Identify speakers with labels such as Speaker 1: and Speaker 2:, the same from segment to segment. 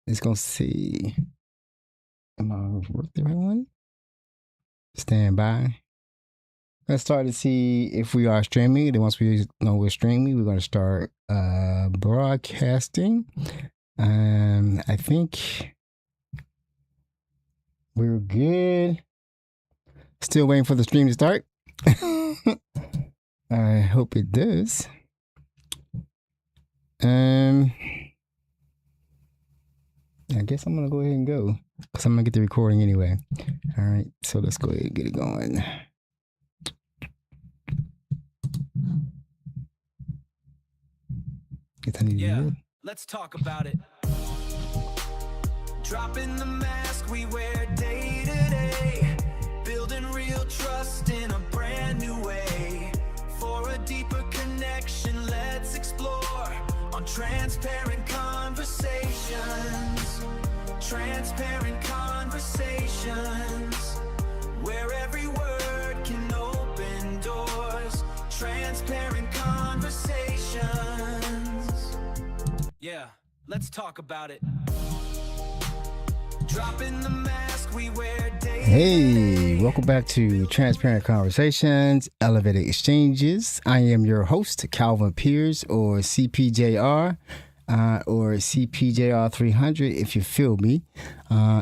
Speaker 1: It's gonna see. Am I worth the right one? Stand by. Let's start to see if we are streaming. Then once we know we're streaming, we're gonna start broadcasting. I think we're good. Still waiting for the stream to start. I hope it does. I guess I'm gonna go ahead and go because I'm gonna get the recording anyway. All right, so let's go ahead and get it going. Guess I need to do it.
Speaker 2: Let's talk about it. Dropping the mask we wear day to day, building real trust in a brand new way. For a deeper connection, let's explore on transparent conversations. Transparent conversations, where every word can open doors. Transparent conversations. Yeah, let's talk about it. Dropping the mask we wear day.
Speaker 1: Hey, welcome back to Transparent Conversations, Elevated Exchanges. I am your host, Calvin Pierce, or CPJR, or CPJR 300, if you feel me.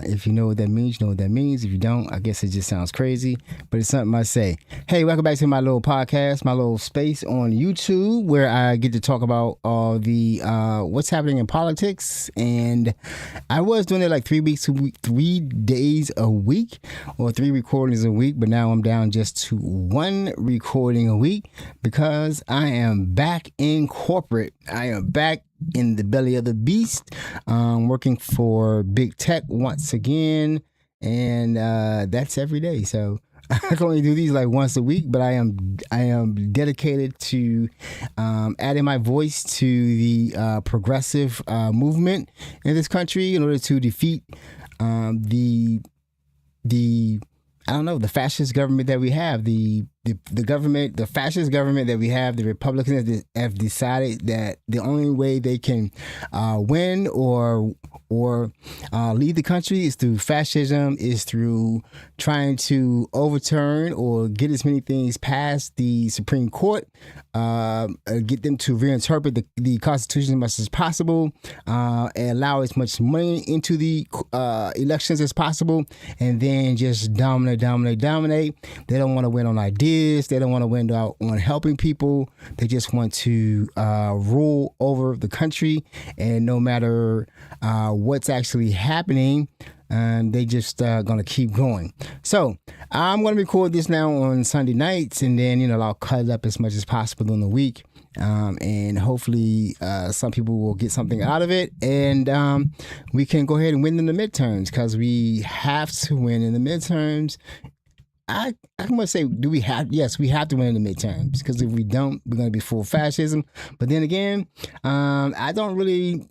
Speaker 1: If you know what that means, you know what that means. If you don't, I guess it just sounds crazy, but it's something I say. Hey, welcome back to my little podcast, my little space on YouTube, where I get to talk about all the what's happening in politics. And I was doing it like 3 weeks a week, 3 days a week, or 3 recordings a week, but now I'm down just to 1 recording a week because I am back in corporate. I am back in the belly of the beast, working for big tech once again, and that's every day. So I can only do these like once a week, but I am dedicated to adding my voice to the progressive movement in this country in order to defeat the fascist government that we have, the fascist government that we have. The Republicans have decided that the only way they can win or lead the country is through fascism, is through trying to overturn or get as many things past the Supreme Court, get them to reinterpret the Constitution as much as possible, and allow as much money into the elections as possible, and then just dominate. They don't want to win on ideas. They don't want to win on helping people. They just want to rule over the country, and no matter what's actually happening, they just gonna keep going. So I'm gonna record this now on Sunday nights, and then I'll cut it up as much as possible in the week, and hopefully some people will get something out of it, and we can go ahead and win in the midterms, because we have to win in the midterms. I'm gonna say, do we have? Yes, we have to win in the midterms, because if we don't, we're gonna be full fascism. But then again, I'm not really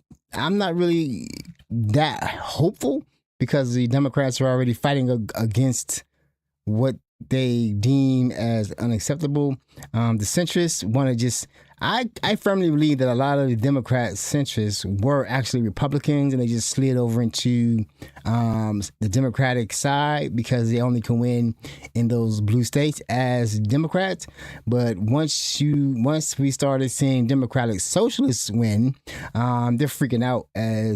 Speaker 1: that hopeful, because the Democrats are already fighting against what they deem as unacceptable. The centrists want to just... I firmly believe that a lot of the Democrat centrists were actually Republicans, and they just slid over into the Democratic side because they only can win in those blue states as Democrats. But once we started seeing Democratic socialists win, they're freaking out. They're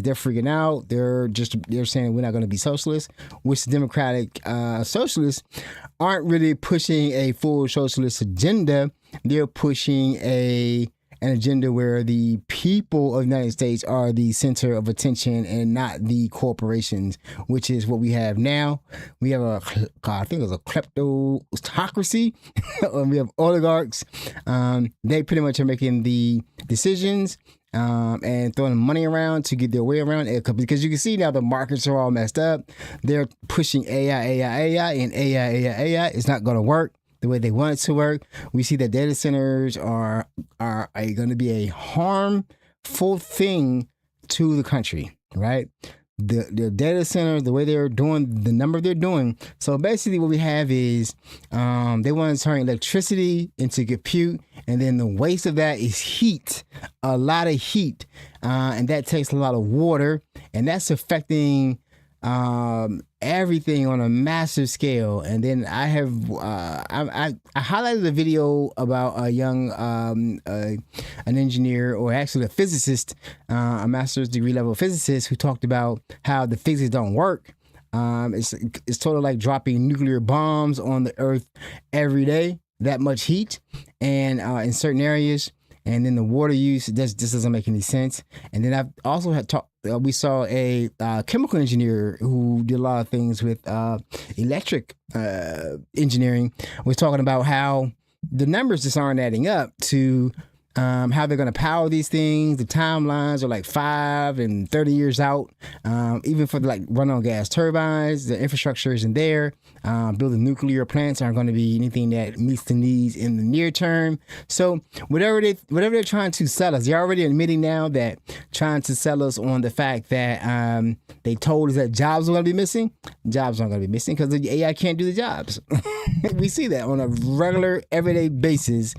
Speaker 1: saying we're not going to be socialists, which the Democratic socialists aren't really pushing a full socialist agenda. They're pushing an agenda where the people of the United States are the center of attention and not the corporations, which is what we have now. We have I think it's a kleptocracy. We have oligarchs. They pretty much are making the decisions and throwing money around to get their way around it, because you can see now the markets are all messed up. They're pushing AI, and AI. It's not going to work the way they want it to work. We see that data centers are going to be a harmful thing to the country, right? the data centers, the way they're doing the number they're doing. So basically, what we have is they want to turn electricity into compute, and then the waste of that is heat, a lot of heat, and that takes a lot of water, and that's affecting everything on a massive scale. And then I have I highlighted a video about a young an engineer, or actually a physicist, a master's degree level physicist, who talked about how the physics don't work. It's totally like dropping nuclear bombs on the earth every day, that much heat, and in certain areas. And then the water use just doesn't make any sense. And then I've also had talked. We saw a chemical engineer who did a lot of things with electric engineering. Was talking about how the numbers just aren't adding up to how they're going to power these things. The timelines are like 5 and 30 years out. Even for like run on gas turbines, the infrastructure isn't there. Building nuclear plants aren't going to be anything that meets the needs in the near term. So whatever they're trying to sell us, they're already admitting now that trying to sell us on the fact that they told us that jobs are going to be missing. Jobs aren't going to be missing because the AI can't do the jobs. We see that on a regular, everyday basis.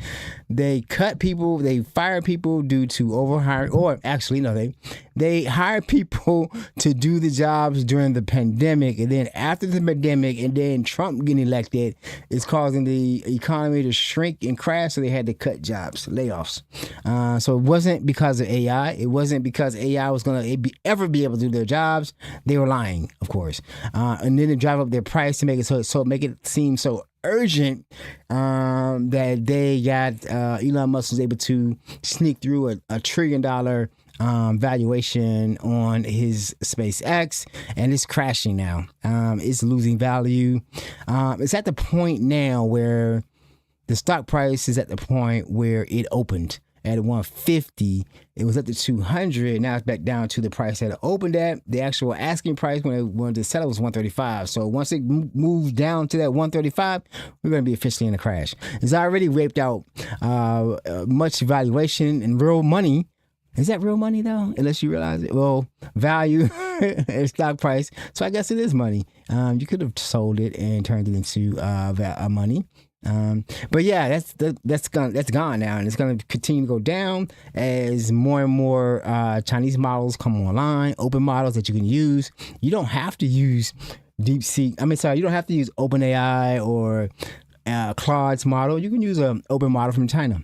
Speaker 1: They cut people, they fire people due to overhiring, or actually, no, they hire people to do the jobs during the pandemic, and then after the pandemic, and then Trump getting elected, is causing the economy to shrink and crash, so they had to cut jobs, layoffs. So it wasn't because of AI. It wasn't because AI was going to ever be able to do their jobs. They were lying, of course. And then they drive up their price to make it so make it seem so urgent that they got Elon Musk was able to sneak through a $1 trillion valuation on his SpaceX, and it's crashing now. It's losing value. It's at the point now where the stock price is at the point where it opened at 150. It was up to 200. Now it's back down to the price that it opened at. The actual asking price when it wanted to sell it was 135. So once it moves down to that 135, we're going to be officially in a crash. It's already raped out much valuation and real money. Is that real money though? Unless you realize it. Well, value and stock price. So I guess it is money. You could have sold it and turned it into money. But yeah, that's gone now, and it's going to continue to go down as more and more Chinese models come online, open models that you can use. You don't have to use you don't have to use OpenAI or Claude's model. You can use an open model from China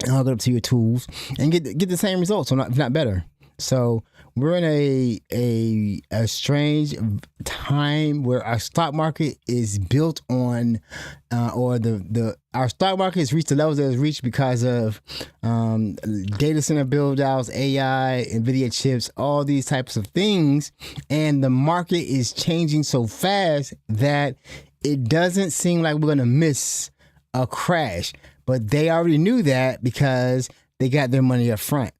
Speaker 1: and hook it up to your tools and get the same results, or if not better. So we're in a strange time where our stock market is built on, or our stock market has reached the levels that it's reached because of data center build outs, AI, NVIDIA chips, all these types of things, and the market is changing so fast that it doesn't seem like we're going to miss a crash. But they already knew that because they got their money up front,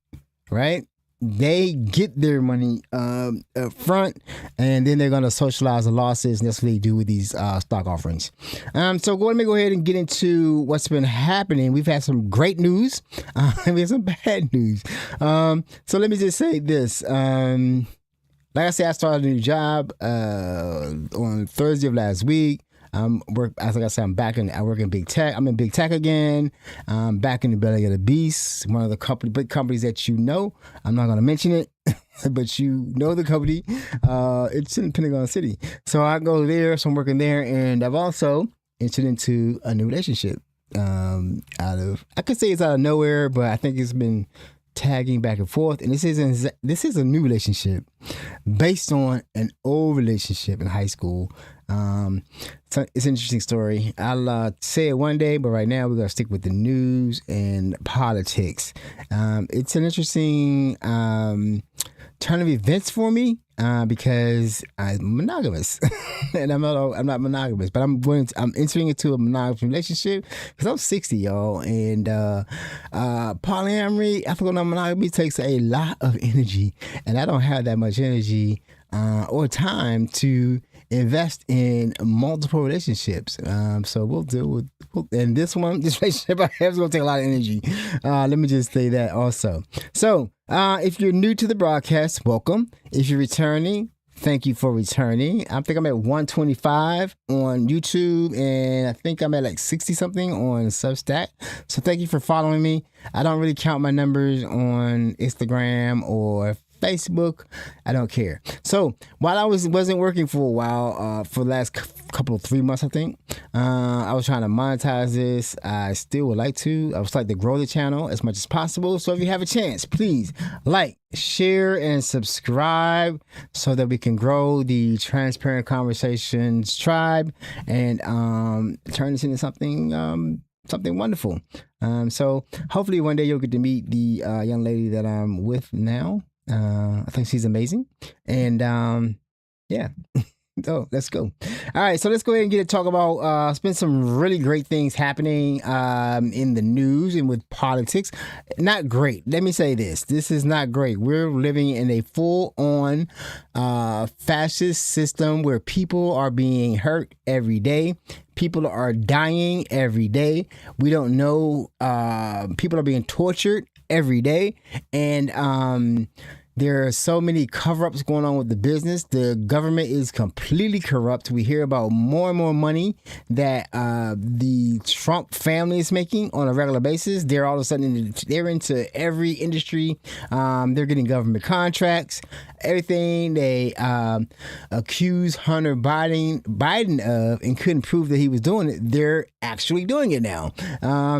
Speaker 1: right? They get their money up front, and then they're going to socialize the losses, and that's what they do with these stock offerings. So let me go ahead and get into what's been happening. We've had some great news, and we have some bad news. So let me just say this. Like I said, I started a new job on Thursday of last week. As I said, I work in big tech. I'm in big tech again. Back in the belly of the beast. One of the big companies that you know. I'm not going to mention it, but you know the company. It's in Pentagon City. So I go there. So I'm working there, and I've also entered into a new relationship. I could say it's out of nowhere, but I think it's been tagging back and forth. And this is a new relationship based on an old relationship in high school. So it's an interesting story. I'll say it one day, but right now we're going to stick with the news and politics. It's an interesting turn of events for me because I'm monogamous, and I'm not monogamous, but I'm entering into a monogamous relationship because I'm 60, y'all, and polyamory, ethical non-monogamy takes a lot of energy, and I don't have that much energy or time to invest in multiple relationships. So we'll deal with, and this relationship I have is going to take a lot of energy. Let me just say that also. So if you're new to the broadcast, welcome. If you're returning, thank you for returning. I think I'm at 125 on YouTube, and I think I'm at like 60 something on Substack. So thank you for following me. I don't really count my numbers on Instagram or Facebook. I don't care. So while I wasn't working for a while, for the last couple of 3 months, I think, I was trying to monetize this. I still would like to. I would like to grow the channel as much as possible. So if you have a chance, please like, share, and subscribe so that we can grow the Transparent Conversations tribe and turn this into something wonderful. So hopefully one day you'll get to meet the young lady that I'm with now. I think she's amazing. And yeah. So let's go. All right, so let's go ahead and get to talk about. It's been some really great things happening in the news and with politics. Not great. Let me say this. This is not great. We're living in a full-on fascist system where people are being hurt every day. People are dying every day. We don't know. People are being tortured every day. And there are so many cover-ups going on with the business. The government is completely corrupt. We hear about more and more money that the Trump family is making on a regular basis. They're all of a sudden, they're into every industry. They're getting government contracts, everything they accused Hunter Biden of and couldn't prove that he was doing it. They're actually doing it now.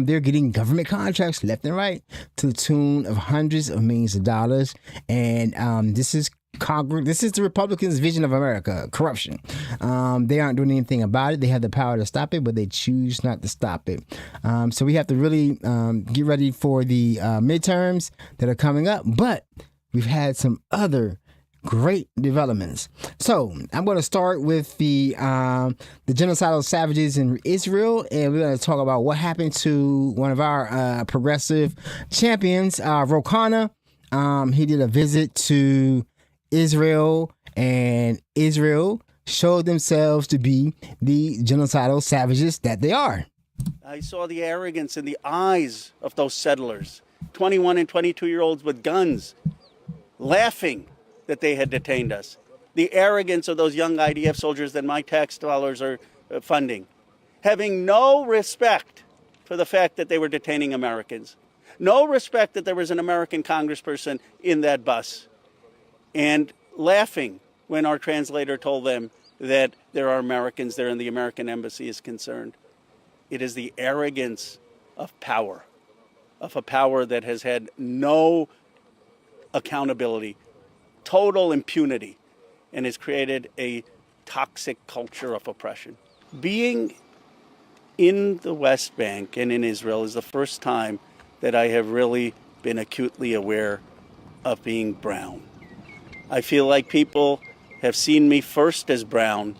Speaker 1: They're getting government contracts left and right to the tune of hundreds of millions of dollars. And this is Congress. This is the Republicans' vision of America: corruption. They aren't doing anything about it. They have the power to stop it, but they choose not to stop it. So we have to really get ready for the midterms that are coming up. But we've had some other great developments. So I'm going to start with the genocidal savages in Israel, and we're going to talk about what happened to one of our progressive champions, Rokana. He did a visit to Israel, and Israel showed themselves to be the genocidal savages that they are.
Speaker 3: I saw the arrogance in the eyes of those settlers, 21 and 22-year-olds with guns, laughing that they had detained us. The arrogance of those young IDF soldiers that my tax dollars are funding, having no respect for the fact that they were detaining Americans. No respect that there was an American congressperson in that bus, and laughing when our translator told them that there are Americans there and the American embassy is concerned. It is the arrogance of power, of a power that has had no accountability, total impunity, and has created a toxic culture of oppression. Being in the West Bank and in Israel is the first time that I have really been acutely aware of being brown. I feel like people have seen me first as brown,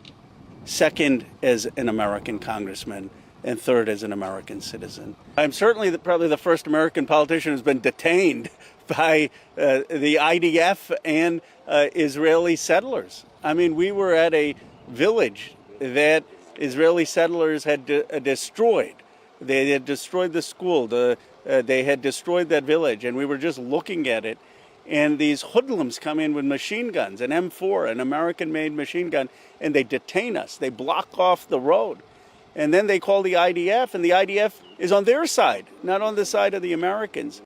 Speaker 3: second as an American congressman, and third as an American citizen. I'm certainly probably the first American politician who's been detained by the IDF and Israeli settlers. I mean, we were at a village that Israeli settlers had destroyed. They had destroyed the school. They had destroyed that village, and we were just looking at it. And these hoodlums come in with machine guns, an M4, an American-made machine gun, and they detain us. They block off the road. And then they call the IDF, and the IDF is on their side, not on the side of the Americans.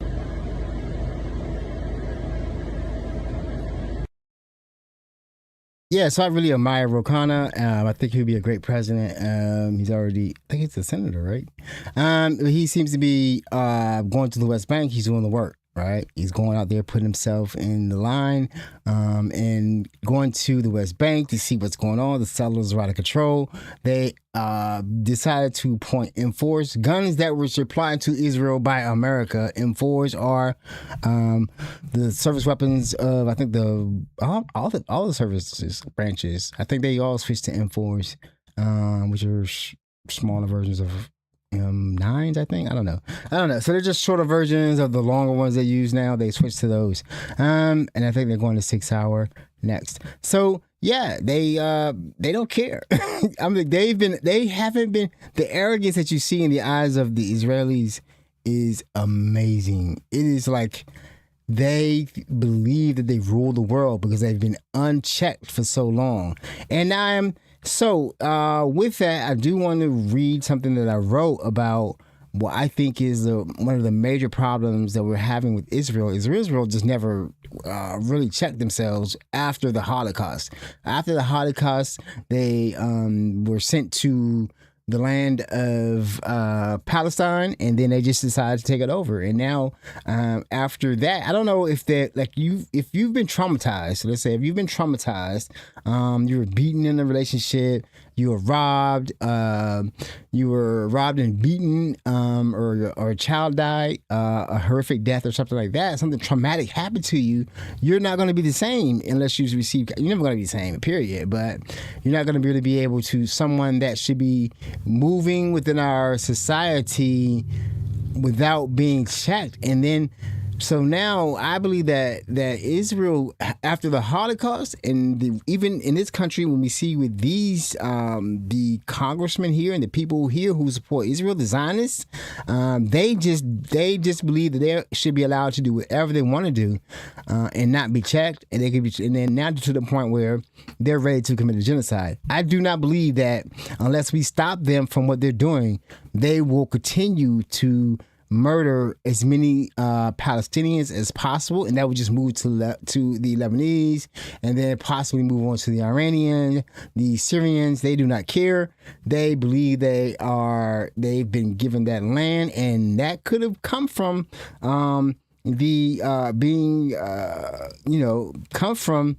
Speaker 1: Yeah, so I really admire Rokana. I think he'd be a great president. He's already, I think he's a senator, right? He seems to be going to the West Bank. He's doing the work, right? He's going out there, putting himself in the line, and going to the West Bank to see what's going on. The settlers are out of control. They decided to enforce guns that were supplied to Israel by America. M4s are the service weapons of, I think, all the services branches. I think they all switched to M4s, which are smaller versions of nines, I think. I don't know. So they're just shorter versions of the longer ones they use now. They switched to those, and I think they're going to 6 hour next. So yeah, they don't care. I mean, they haven't been. The arrogance that you see in the eyes of the Israelis is amazing. It is like they believe that they rule the world because they've been unchecked for so long. And with that, I do want to read something that I wrote about what I think is one of the major problems that we're having with Israel. Is Israel just never really checked themselves after the Holocaust. After the Holocaust, they were sent to the land of Palestine, and then they just decided to take it over. And now, after that, I don't know if that if you've been traumatized. So let's say if you've been traumatized, you were beaten in a relationship, you were robbed, and beaten, or a child died, a horrific death or something like that. Something traumatic happened to you. You're not going to be the same unless you receive. You're never going to be the same, period. But you're not going to really be able to. Someone that should be moving within our society without being checked. And then so now I believe that Israel, after the Holocaust, and even in this country, when we see with these the congressmen here and the people here who support Israel, the Zionists, they just believe that they should be allowed to do whatever they want to do, and not be checked, and they could be, and then now to the point where they're ready to commit a genocide. I do not believe that unless we stop them from what they're doing, they will continue to murder as many Palestinians as possible, and that would just move to the Lebanese, and then possibly move on to the Iranians, the Syrians. They do not care. They believe they've been given that land, and that could have come from come from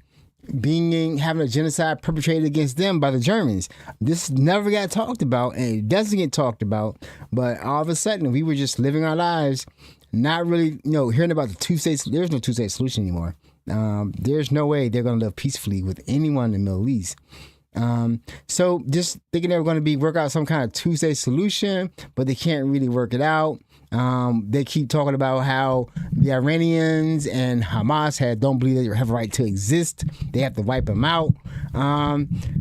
Speaker 1: having a genocide perpetrated against them by the Germans. This never got talked about, and it doesn't get talked about. But all of a sudden, we were just living our lives, not really, hearing about the two-state. There's no two-state solution anymore. There's no way they're going to live peacefully with anyone in the Middle East. So just thinking they were going to work out some kind of two-state solution, but they can't really work it out. They keep talking about how the Iranians and Hamas don't believe they have a right to exist. They have to wipe them out.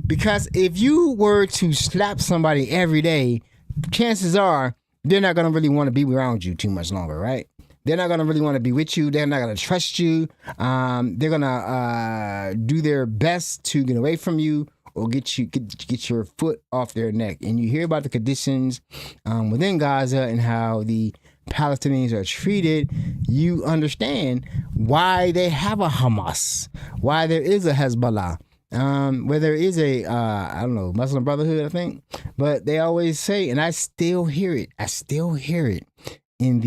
Speaker 1: Because if you were to slap somebody every day, chances are they're not going to really want to be around you too much longer, right? They're not going to really want to be with you. They're not going to trust you. They're going to do their best to get away from you, or get your foot off their neck. And you hear about the conditions within Gaza and how the Palestinians are treated. You understand why they have a Hamas, why there is a Hezbollah, where there is a Muslim Brotherhood, I think. But they always say, and I still hear it in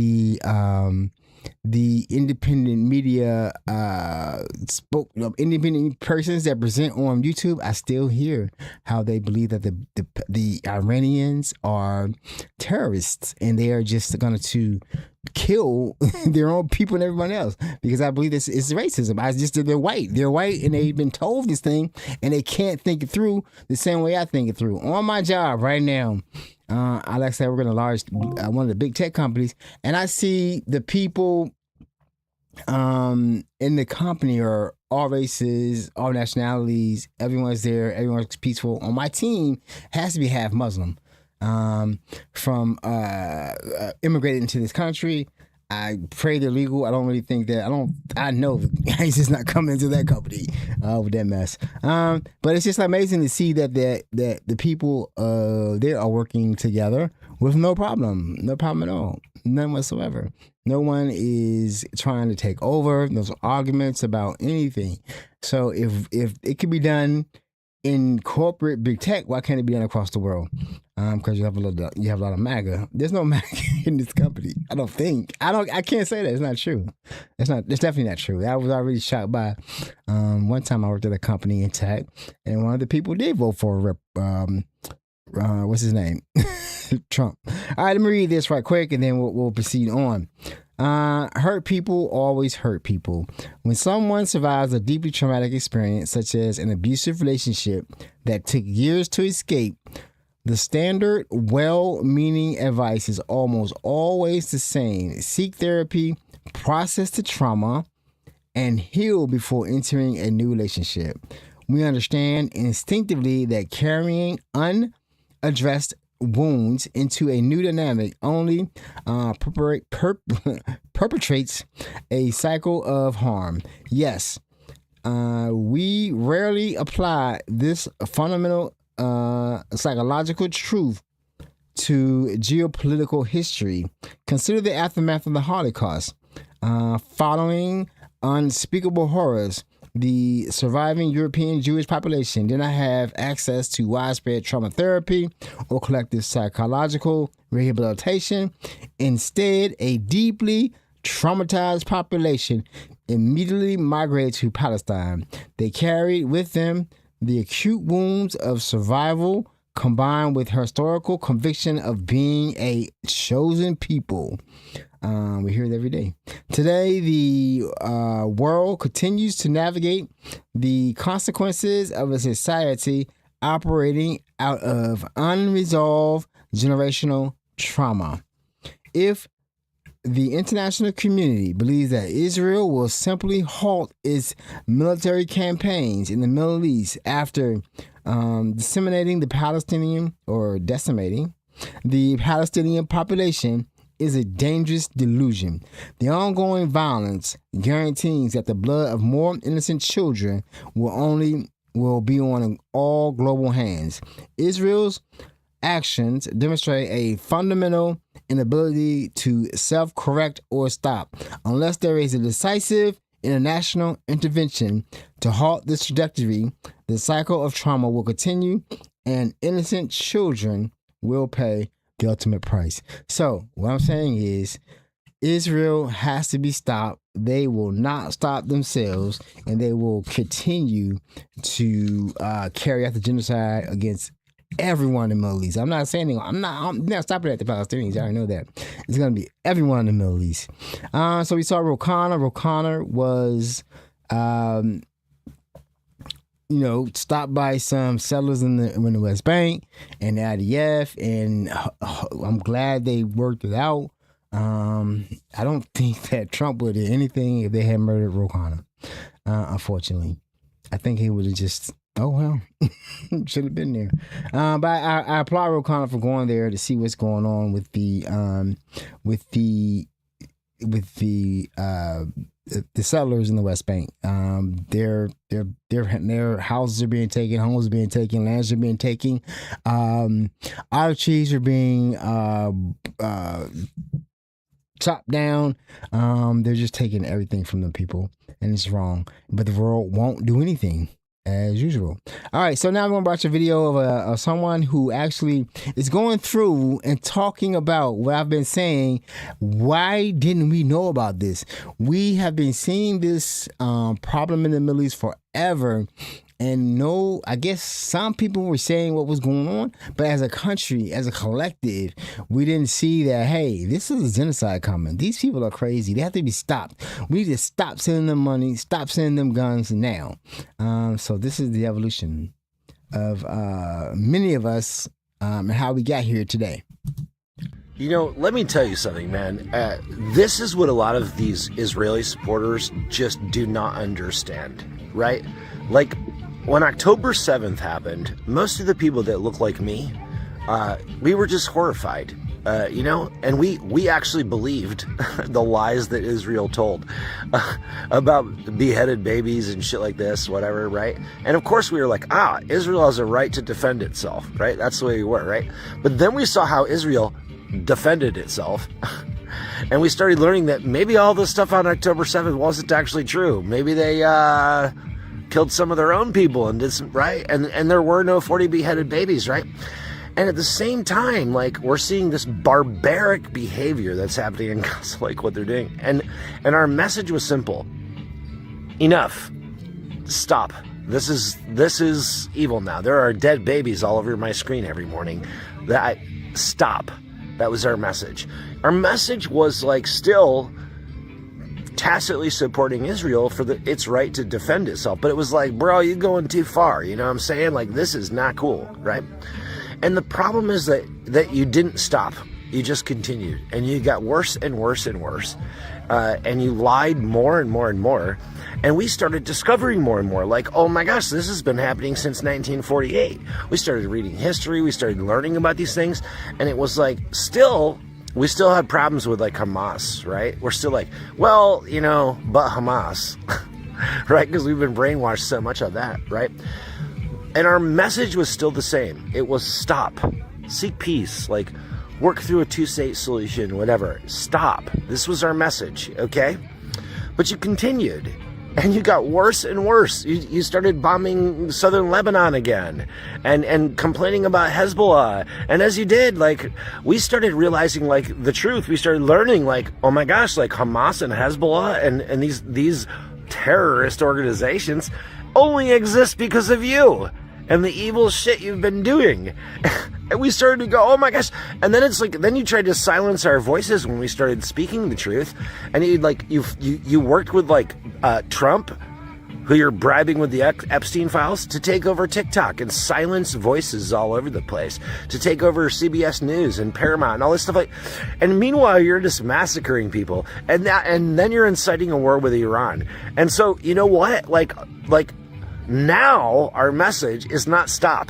Speaker 1: the independent media, independent persons that present on YouTube. I still hear how they believe that the Iranians are terrorists, and they are just going to kill their own people and everyone else, because I believe this is racism. They're white, and they've been told this thing, and they can't think it through the same way I think it through. On my job right now, I like I said, we're going to one of the big tech companies, and I see the people in the company are all races, all nationalities. Everyone's there. Everyone's peaceful. On my team, has to be half Muslim. From immigrated into this country. I pray they're legal. I don't really think that. I know ISIS not coming into that company with that mess. But it's just amazing to see that the people they are working together with no problem at all, none whatsoever. No one is trying to take over. There's arguments about anything. So if it can be done in corporate big tech, why can't it be done across the world? Because you have a lot of MAGA. There's no MAGA in this company. I don't think. I can't say that. It's not true. It's definitely not true. I was already shocked by one time I worked at a company in tech, and one of the people did vote for what's his name? Trump. All right, let me read this right quick, and then we'll proceed on. Hurt people always hurt people. When someone survives a deeply traumatic experience, such as an abusive relationship that took years to escape, The standard well-meaning advice is almost always the same. Seek therapy, process the trauma, and heal before entering a new relationship. We understand instinctively that carrying unaddressed wounds into a new dynamic only perpetrates a cycle of harm. Yes, we rarely apply this fundamental psychological truth to geopolitical history. Consider the aftermath of the Holocaust. Following unspeakable horrors, the surviving European Jewish population did not have access to widespread trauma therapy or collective psychological rehabilitation. Instead, a deeply traumatized population immediately migrated to Palestine. They carried with them the acute wounds of survival combined with historical conviction of being a chosen people. We hear it every day. Today, the world continues to navigate the consequences of a society operating out of unresolved generational trauma. If the international community believes that Israel will simply halt its military campaigns in the Middle East after decimating the Palestinian or decimating the Palestinian population, is a dangerous delusion. The ongoing violence guarantees that the blood of more innocent children will be on all global hands. Israel's actions demonstrate a fundamental inability to self-correct or stop. Unless there is a decisive international intervention to halt this trajectory, the cycle of trauma will continue and innocent children will pay the ultimate price. So what I'm saying is Israel has to be stopped. They will not stop themselves, and they will continue to carry out the genocide against everyone in the Middle East. I'm not saying I'm not stopping at the Palestinians. I already know that. It's going to be everyone in the Middle East. So we saw Rokana. Rokana was stopped by some settlers in the West Bank and the IDF, and I'm glad they worked it out. I don't think that Trump would have did anything if they had murdered Rokana. Unfortunately, I think he would have just, should have been there. But I applaud Rokana for going there to see what's going on with the settlers in the West Bank. Their houses are being taken, homes are being taken, lands are being taken. Olive trees are being chopped down. They're just taking everything from the people, and it's wrong. But the world won't do anything, as usual. All right, so now I'm going to watch a video of someone who actually is going through and talking about what I've been saying. Why didn't we know about this? We have been seeing this problem in the Middle East forever. And I guess some people were saying what was going on, but as a country, as a collective, we didn't see that, hey, this is a genocide coming. These people are crazy. They have to be stopped. We need to stop sending them money, stop sending them guns now. So this is the evolution of many of us and how we got here today.
Speaker 4: Let me tell you something, man. This is what a lot of these Israeli supporters just do not understand, right? Like, when October 7th happened, most of the people that look like me, we were just horrified, and we actually believed the lies that Israel told about beheaded babies and shit like this, whatever, right? And of course we were like, Israel has a right to defend itself, right? That's the way we were, right? But then we saw how Israel defended itself. And we started learning that maybe all this stuff on October 7th wasn't actually true. Maybe they killed some of their own people and did some, right? And there were no 40 beheaded babies, right? And at the same time, like, we're seeing this barbaric behavior that's happening in Gaza, like what they're doing. And our message was simple. Enough. Stop. This is evil now. There are dead babies all over my screen every morning. Stop. That was our message. Our message was like still tacitly supporting Israel for its right to defend itself. But it was like, bro, you're going too far. You know what I'm saying? Like, this is not cool, right? And the problem is that you didn't stop. You just continued, and you got worse and worse and worse. And you lied more and more and more. And we started discovering more and more, like, oh my gosh, this has been happening since 1948. We started reading history, we started learning about these things, and it was like, we still had problems with like Hamas, right? We're still like, well, but Hamas, right? Because we've been brainwashed so much of that, right? And our message was still the same. It was stop, seek peace, like work through a two-state solution, whatever. Stop. This was our message, okay? But you continued. And you got worse and worse. You started bombing southern Lebanon again and complaining about Hezbollah. And as you did, like, we started realizing, like, the truth. We started learning, like, oh my gosh, like Hamas and Hezbollah and these terrorist organizations only exist because of you and the evil shit you've been doing. And we started to go, oh my gosh. And then it's like, then you tried to silence our voices when we started speaking the truth. And you worked with like Trump, who you're bribing with the Epstein files, to take over TikTok and silence voices all over the place, to take over CBS News and Paramount and all this stuff. Like, and meanwhile, you're just massacring people. And then you're inciting a war with Iran. And so, you know what? Like now our message is not stop.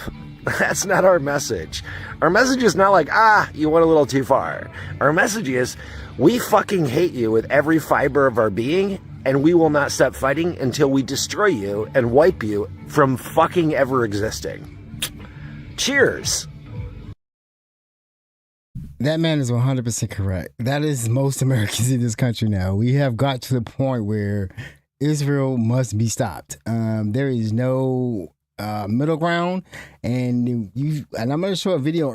Speaker 4: That's not our message. Our message is not like, you went a little too far. Our message is, we fucking hate you with every fiber of our being, and we will not stop fighting until we destroy you and wipe you from fucking ever existing. Cheers.
Speaker 1: That man is 100% correct. That is most Americans in this country now. We have got to the point where Israel must be stopped. There is no middle ground, and I'm going to show a video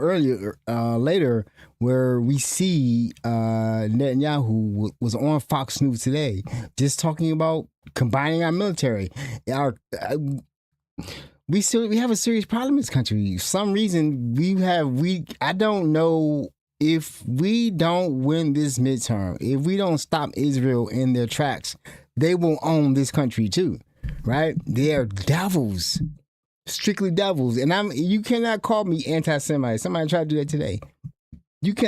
Speaker 1: later where we see Netanyahu was on Fox News today, just talking about combining our military. We have a serious problem in this country. For some reason I don't know. If we don't win this midterm, if we don't stop Israel in their tracks, they will own this country too, right? They are devils. Strictly devils. And you cannot call me anti-Semite. Somebody tried to do that today.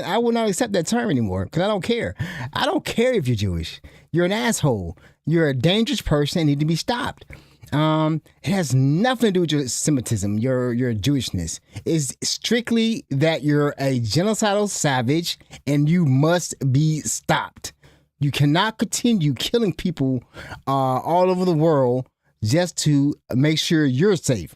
Speaker 1: I will not accept that term anymore because I don't care. I don't care if you're Jewish. You're an asshole. You're a dangerous person and need to be stopped. It has nothing to do with your Semitism, your Jewishness. It's strictly that you're a genocidal savage and you must be stopped. You cannot continue killing people all over the world just to make sure you're safe.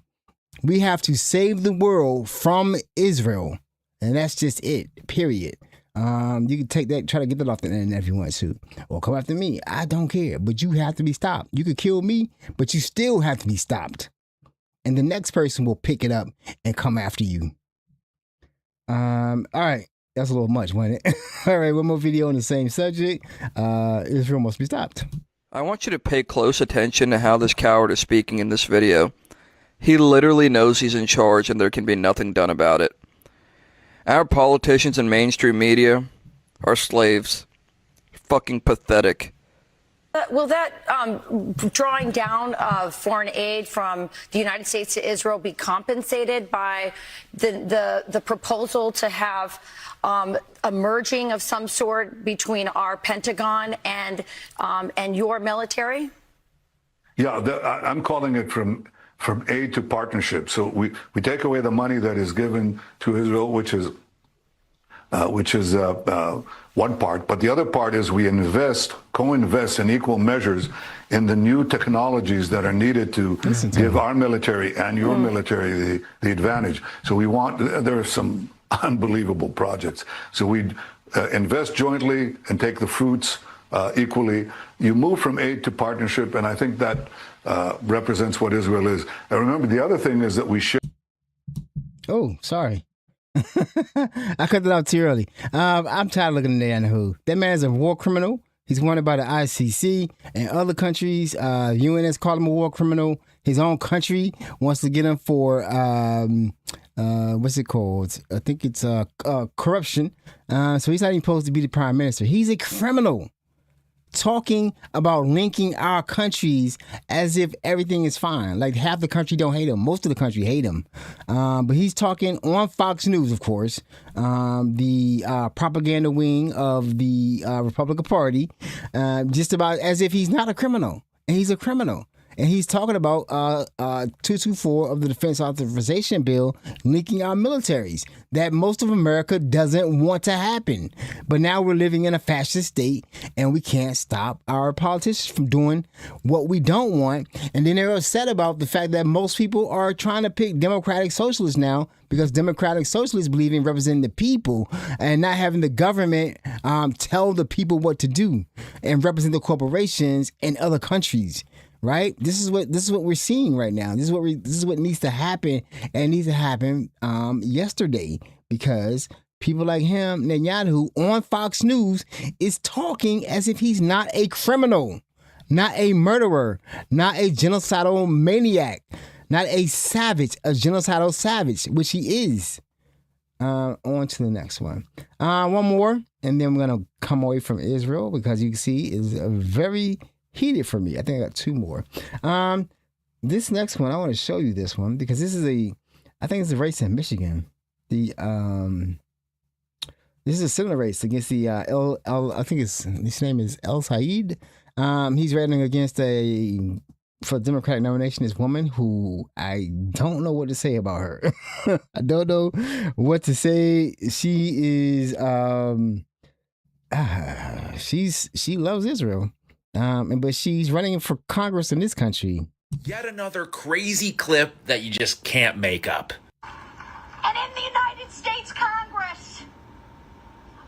Speaker 1: We have to save the world from Israel. And that's just it, period. You can take that, try to get that off the internet if you want to. Or come after me. I don't care. But you have to be stopped. You could kill me, but you still have to be stopped. And the next person will pick it up and come after you. All right. That's a little much, wasn't it? All right, one more video on the same subject. Israel must be stopped.
Speaker 5: I want you to pay close attention to how this coward is speaking in this video. He literally knows he's in charge and there can be nothing done about it. Our politicians and mainstream media are slaves. Fucking pathetic.
Speaker 6: Will that drawing down of foreign aid from the United States to Israel be compensated by the proposal to have a merging of some sort between our Pentagon and your military?
Speaker 7: Yeah, I'm calling it from aid to partnership. So we take away the money that is given to Israel, which is one part, but the other part is we co-invest in equal measures in the new technologies that are needed to give our military and your military the advantage. So there are some unbelievable projects. So we invest jointly and take the fruits equally. You move from aid to partnership, and I think that represents what Israel is. And remember, the other thing is that we share.
Speaker 1: Oh, sorry. I cut it out too early. I'm tired of looking at Netanyahu. That man's a war criminal. He's wanted by the ICC and other countries. UN has called him a war criminal. His own country wants to get him for what's it called? I think it's corruption. So he's not even supposed to be the prime minister. He's a criminal. talking about linking our countries as if everything is fine. Like half the country don't hate him. Most of the country hate him. But he's talking on Fox News, of course, the propaganda wing of the Republican Party, just about as if he's not a criminal. And he's a criminal. And he's talking about 224 of the Defense Authorization Bill linking our militaries that most of America doesn't want to happen. But now we're living in a fascist state and we can't stop our politicians from doing what we don't want. And then they're upset about the fact that most people are trying to pick Democratic Socialists now because Democratic Socialists believe in representing the people and not having the government tell the people what to do and represent the corporations in other countries. Right. This is what we're seeing right now. This is what needs to happen, and it needs to happen yesterday because people like him, Netanyahu, on Fox News is talking as if he's not a criminal, not a murderer, not a genocidal maniac, not a savage, a genocidal savage, which he is. On to the next one. One more, and then we're gonna come away from Israel because you can see is a very heated for me. I think I got two more. This next one, I want to show you this one because this is I think it's a race in Michigan. This is a similar race against the I think his name is El Said. He's running against for Democratic nomination, this woman who I don't know what to say about her. I don't know what to say. She is she loves Israel. But she's running for Congress in this country.
Speaker 8: Yet another crazy clip that you just can't make up.
Speaker 9: And in the United States Congress,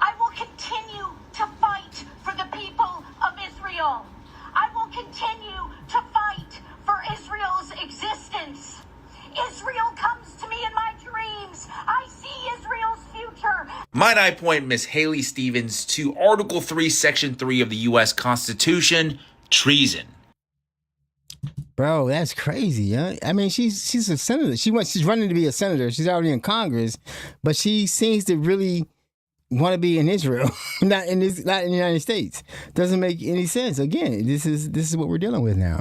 Speaker 9: I will continue to fight for the people of Israel. I will continue to fight for Israel's existence. Israel comes to me in my dreams. I see Israel's future.
Speaker 8: Might I point Miss Haley Stevens to Article 3, Section 3 of the U.S. Constitution, treason.
Speaker 1: Bro, that's crazy, huh? I mean, she's a senator. She's running to be a senator. She's already in Congress, but she seems to really want to be in Israel, not in the United States. Doesn't make any sense. Again, this is what we're dealing with now.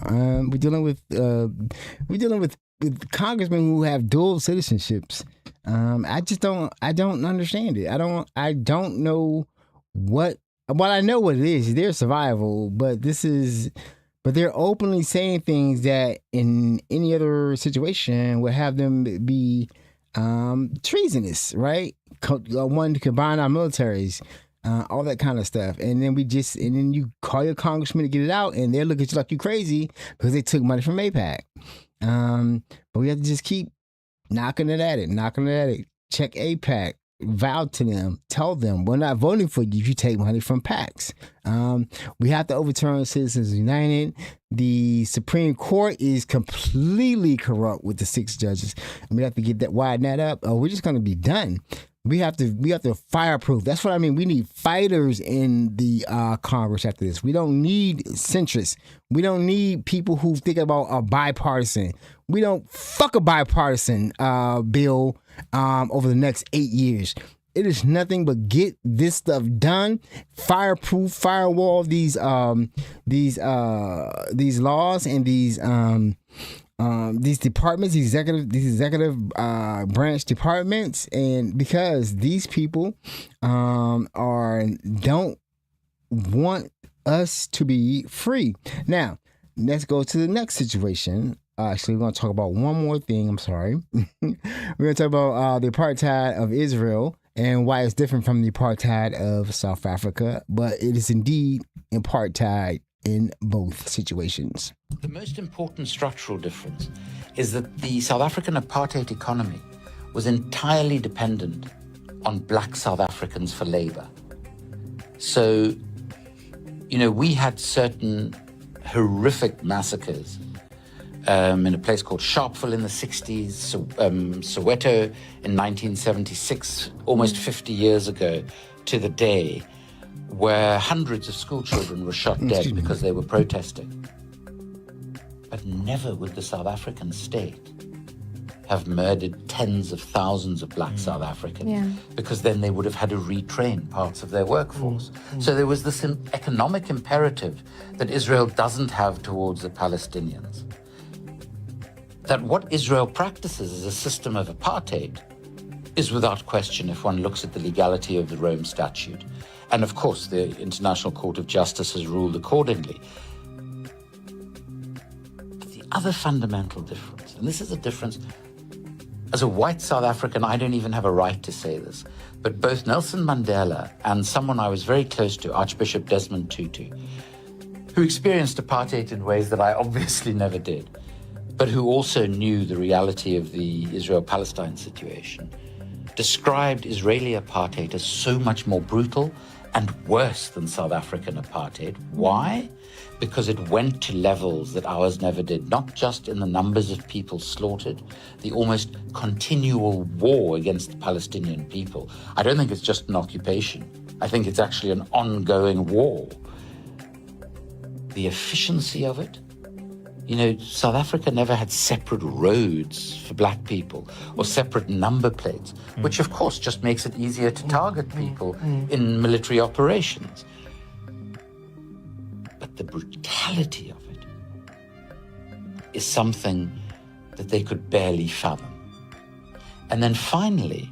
Speaker 1: We're dealing with congressmen who have dual citizenships. I don't understand it. I don't know what I know what it is. Their survival, but they're openly saying things that in any other situation would have them be treasonous, right? One to combine our militaries, all that kind of stuff. And then you call your congressman to get it out and they'll look at you like you crazy because they took money from AIPAC. But we have to just keep knocking it at it. Check AIPAC, vow to them, tell them we're not voting for you if you take money from PACs. We have to overturn Citizens United. The Supreme Court is completely corrupt with the 6 judges, and we have to widen that up. We're just going to be done. We have to fireproof. That's what I mean. We need fighters in the Congress after this. We don't need centrists. We don't need people who think about a bipartisan. We don't fuck a bipartisan bill over the next 8 years. It is nothing but get this stuff done. Fireproof, firewall these laws and these departments, these executive branch departments, and because these people don't want us to be free. Now, let's go to the next situation. Actually, we're going to talk about one more thing. I'm sorry. We're going to talk about the apartheid of Israel and why it's different from the apartheid of South Africa, but it is indeed apartheid in both situations.
Speaker 10: The most important structural difference is that the South African apartheid economy was entirely dependent on black South Africans for labor. So, we had certain horrific massacres in a place called Sharpeville in the 60s, Soweto in 1976, almost 50 years ago to the day, where hundreds of school children were shot dead because they were protesting. But never would the South African state have murdered tens of thousands of black South Africans, because then they would have had to retrain parts of their workforce. So there was this economic imperative that Israel doesn't have towards the Palestinians. That what Israel practices as a system of apartheid is without question, if one looks at the legality of the Rome Statute. And of course, the International Court of Justice has ruled accordingly. But the other fundamental difference, and this is a difference, as a white South African, I don't even have a right to say this, but both Nelson Mandela and someone I was very close to, Archbishop Desmond Tutu, who experienced apartheid in ways that I obviously never did, but who also knew the reality of the Israel-Palestine situation, described Israeli apartheid as so much more brutal and worse than South African apartheid. Why? Because it went to levels that ours never did, not just in the numbers of people slaughtered, the almost continual war against the Palestinian people. I don't think it's just an occupation. I think it's actually an ongoing war. The efficiency of it. You know, South Africa never had separate roads for black people or separate number plates, which of course just makes it easier to target people in military operations. But the brutality of it is something that they could barely fathom. And then finally,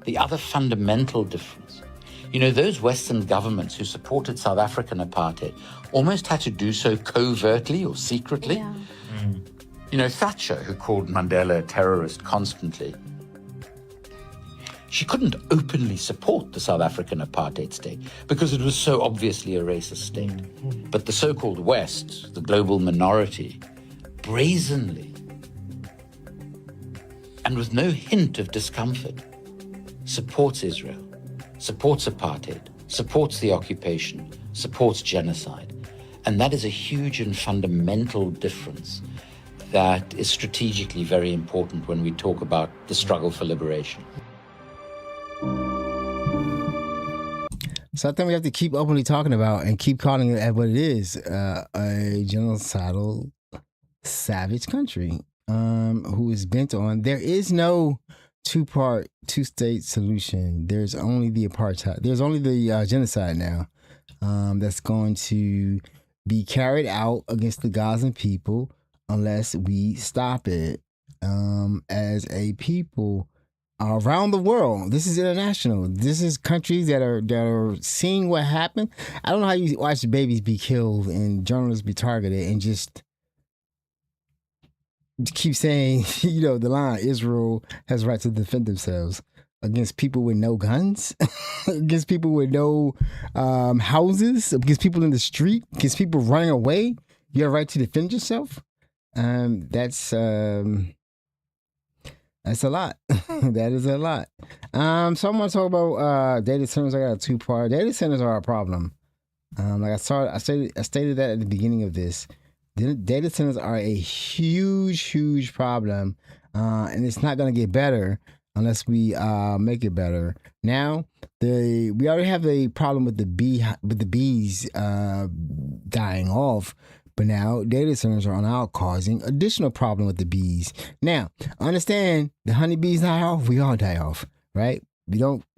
Speaker 10: the other fundamental difference. You know, those Western governments who supported South African apartheid almost had to do so covertly or secretly.
Speaker 6: Yeah.
Speaker 10: You know, Thatcher, who called Mandela a terrorist constantly, she couldn't openly support the South African apartheid state because it was so obviously a racist state. But the so-called West, the global minority, brazenly and with no hint of discomfort, supports Israel, supports apartheid, supports the occupation, supports genocide. And that is a huge and fundamental difference that is strategically very important when we talk about the struggle for liberation.
Speaker 1: So I think we have to keep openly talking about and keep calling it at what it is, a genocidal, savage country who is bent on, there is no two-part, two-state solution. There's only the apartheid. There's only the genocide now that's going to be carried out against the Gazan people unless we stop it as a people around the world. This is international. This is countries that are seeing what happened. I don't know how you watch babies be killed and journalists be targeted and just keep saying, you know, the line, Israel has right to defend themselves against people with no guns, against people with no houses, against people in the street, against people running away. You have a right to defend yourself. That's a lot. That is a lot. So I'm going to talk about data centers. I got a two-part. Data centers are a problem. Like I stated that at the beginning of this. Data centers are a huge, huge problem, and it's not going to get better unless we make it better. Now, we already have a problem with the bees dying off, but now data centers are now causing additional problem with the bees. Now, understand the honeybees die off, we all die off, right?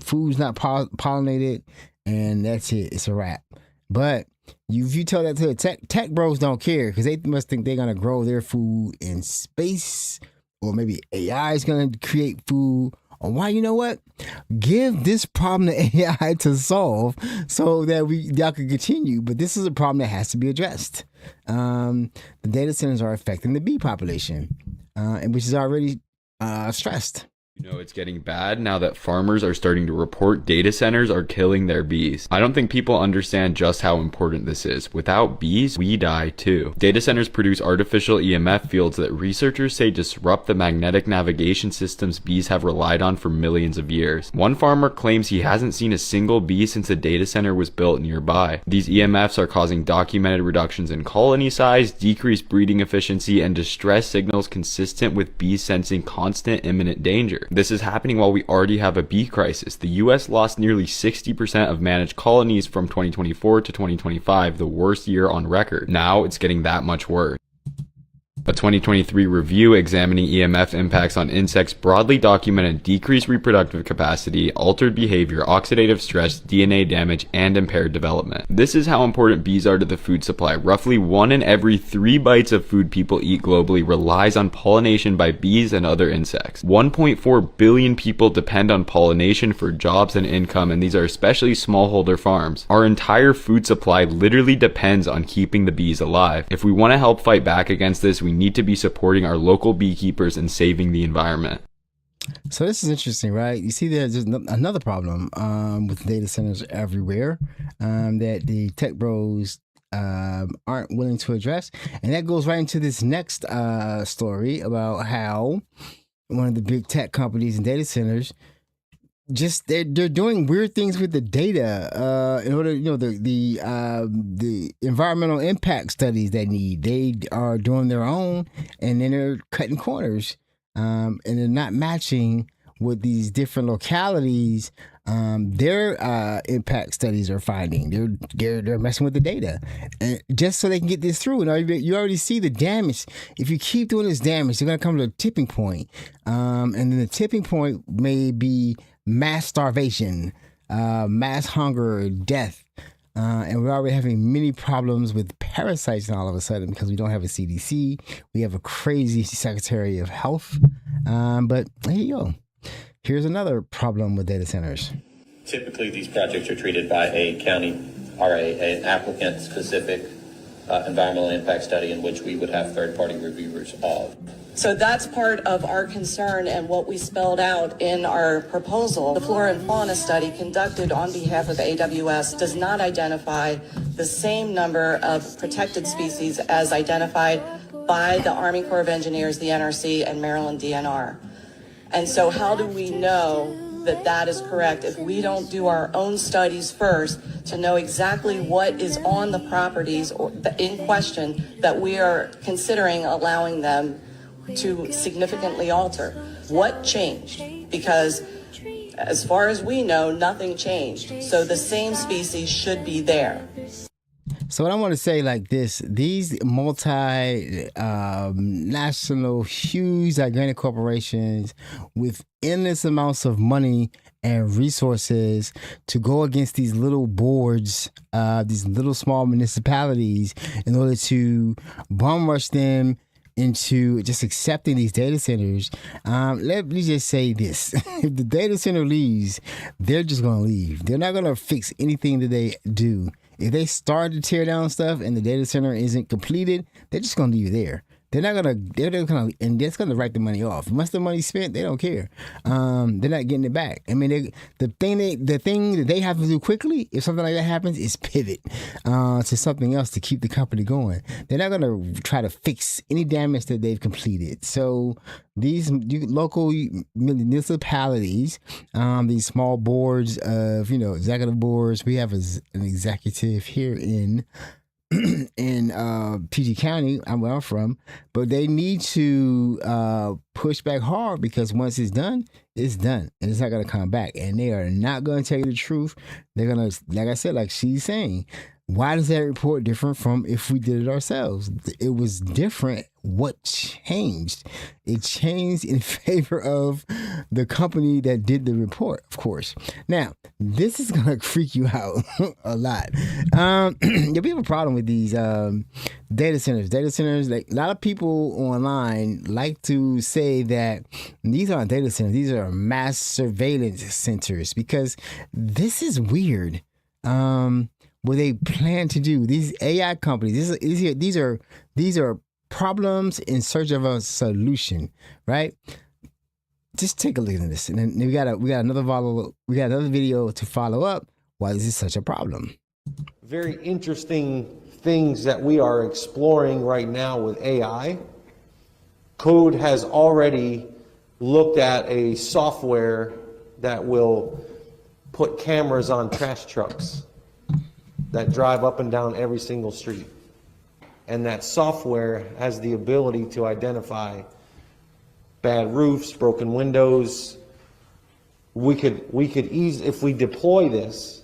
Speaker 1: Food's not pollinated, and that's it. It's a wrap. But if you tell that to the tech bros don't care because they must think they're going to grow their food in space, or maybe AI is going to create food. Or why, you know what? Give this problem to AI to solve so that y'all can continue. But this is a problem that has to be addressed. The data centers are affecting the bee population, and which is already stressed.
Speaker 11: You know, it's getting bad now that farmers are starting to report data centers are killing their bees. I don't think people understand just how important this is. Without bees, we die too. Data centers produce artificial EMF fields that researchers say disrupt the magnetic navigation systems bees have relied on for millions of years. One farmer claims he hasn't seen a single bee since a data center was built nearby. These EMFs are causing documented reductions in colony size, decreased breeding efficiency, and distress signals consistent with bees sensing constant imminent danger. This is happening while we already have a bee crisis. The US lost nearly 60% of managed colonies from 2024 to 2025, the worst year on record. Now it's getting that much worse. A 2023 review examining EMF impacts on insects broadly documented decreased reproductive capacity, altered behavior, oxidative stress, DNA damage, and impaired development. This is how important bees are to the food supply. Roughly 1 in every 3 bites of food people eat globally relies on pollination by bees and other insects. 1.4 billion people depend on pollination for jobs and income, and these are especially smallholder farms. Our entire food supply literally depends on keeping the bees alive. If we want to help fight back against this, we need to be supporting our local beekeepers and saving the environment.
Speaker 1: So this is interesting, right? You see, there's another problem with data centers everywhere that the tech bros aren't willing to address, and that goes right into this next story about how one of the big tech companies and data centers just they're doing weird things with the data in order, the environmental impact studies they are doing their own, and then they're cutting corners, and they're not matching what these different localities their impact studies are finding. They're messing with the data, and just so they can get this through. And you already see the damage. If you keep doing this damage, they're gonna come to a tipping point, and then the tipping point may be mass starvation, mass hunger, death. And we're already having many problems with parasites all of a sudden because we don't have a CDC. We have a crazy Secretary of Health. But here you go. Here's another problem with data centers.
Speaker 12: Typically, these projects are treated by a county or an applicant-specific environmental impact study in which we would have third-party reviewers of.
Speaker 13: So that's part of our concern and what we spelled out in our proposal. The flora and fauna study conducted on behalf of AWS does not identify the same number of protected species as identified by the Army Corps of Engineers, the NRC, and Maryland DNR. And so how do we know that that is correct if we don't do our own studies first to know exactly what is on the properties in question that we are considering allowing them to significantly alter? What changed? Because as far as we know, nothing changed. So the same species should be there.
Speaker 1: So what I want to say like this, these national, huge, gigantic corporations with endless amounts of money and resources to go against these little boards, these little small municipalities in order to bum rush them into just accepting these data centers. Let me just say this. If the data center leaves, they're just going to leave. They're not going to fix anything that they do. If they start to tear down stuff and the data center isn't completed, they're just going to leave you there. They're gonna, and that's gonna write the money off. Once the money's spent, they don't care. They're not getting it back. I mean, the thing that they have to do quickly, if something like that happens, is pivot to something else to keep the company going. They're not gonna try to fix any damage that they've completed. So these local municipalities, these small boards of executive boards. We have an executive here in PG County, where I'm from, but they need to push back hard, because once it's done, and it's not going to come back, and they are not going to tell you the truth. They're going to, like I said, like she's saying, why does that report different from if we did it ourselves? It was different. What changed? It changed in favor of the company that did the report, of course. Now, this is going to freak you out a lot. Yeah, we have a problem with these data centers. Data centers, like a lot of people online like to say that these aren't data centers. These are mass surveillance centers, because this is weird. What they plan to do, these AI companies, these are problems in search of a solution, right? Just take a look at this, and then we got another video to follow up. Why is this such a problem?
Speaker 14: Very interesting things that we are exploring right now with AI. Code has already looked at a software that will put cameras on trash trucks that drive up and down every single street. And that software has the ability to identify bad roofs, broken windows. We could easily, if we deploy this,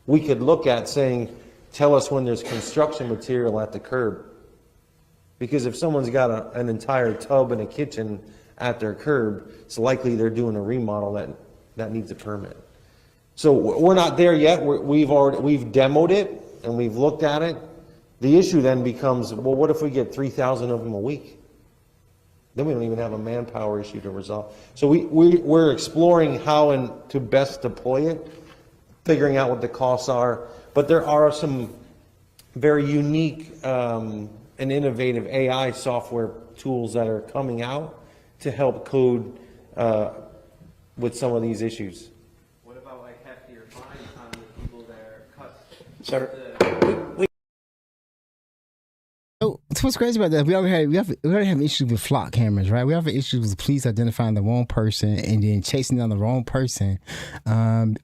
Speaker 14: we could look at saying, tell us when there's construction material at the curb. Because if someone's got an entire tub and a kitchen at their curb, it's likely they're doing a remodel that needs a permit. So we're not there yet. We've demoed it and we've looked at it. The issue then becomes, well, what if we get 3,000 of them a week? Then we don't even have a manpower issue to resolve. So we're exploring how and to best deploy it, figuring out what the costs are. But there are some very unique and innovative AI software tools that are coming out to help code with some of these issues.
Speaker 15: What about like heftier fines on the people that are cut?
Speaker 3: Sir,
Speaker 1: So what's crazy about that? We already have issues with flock cameras, right? We have issues with police identifying the wrong person and then chasing down the wrong person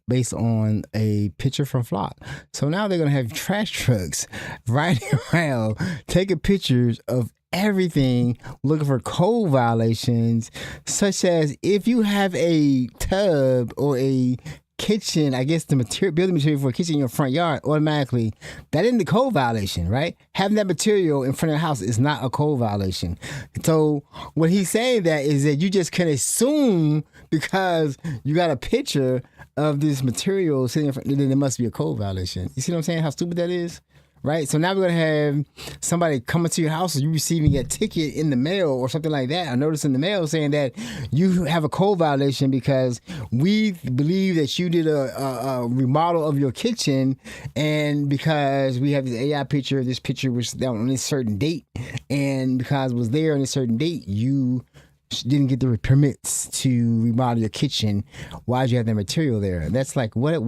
Speaker 1: based on a picture from flock. So now they're gonna have trash trucks riding around taking pictures of everything, looking for code violations, such as if you have a tub or a kitchen, I guess the building material for a kitchen in your front yard, automatically that isn't the code violation, right? Having that material in front of the house is not a code violation. So what he's saying that is that you just can assume because you got a picture of this material sitting in front, then it must be a code violation. You see what I'm saying? How stupid that is? Right? So now we're going to have somebody coming to your house or you receiving a ticket in the mail or something like that, a notice in the mail saying that you have a code violation because we believe that you did a remodel of your kitchen, and because we have this AI picture, this picture was down on a certain date, and because it was there on a certain date, you didn't get the permits to remodel your kitchen. Why'd you have that material there? That's like, what?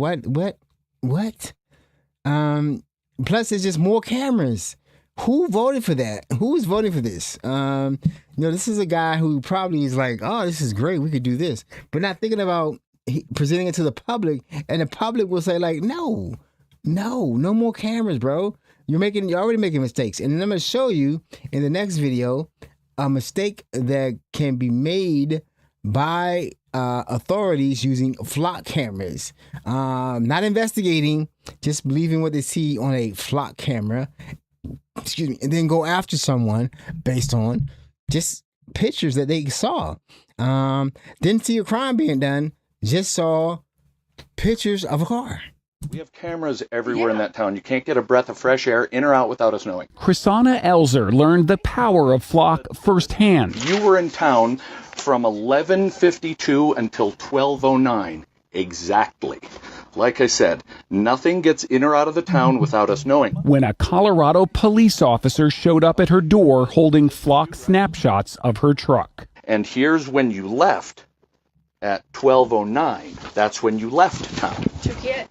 Speaker 1: Plus, it's just more cameras. Who voted for that? Who's voting for this? This is a guy who probably is like, oh, this is great. We could do this. But not thinking about presenting it to the public. And the public will say like, no more cameras, bro. You're already making mistakes. And then I'm going to show you in the next video a mistake that can be made by authorities using flock cameras, not investigating, just believing what they see on a flock camera, and then go after someone based on just pictures that they saw. Didn't see a crime being done, just saw pictures of a car.
Speaker 16: We have cameras everywhere in that town. You can't get a breath of fresh air in or out without us knowing.
Speaker 17: Chrisana Elzer learned the power of flock firsthand.
Speaker 16: You were in town from 11:52 until 12:09 exactly. Like I said, nothing gets in or out of the town without us knowing.
Speaker 17: When a Colorado police officer showed up at her door holding flock snapshots of her truck.
Speaker 16: And here's when you left at 12:09. That's when you left town.
Speaker 9: To get.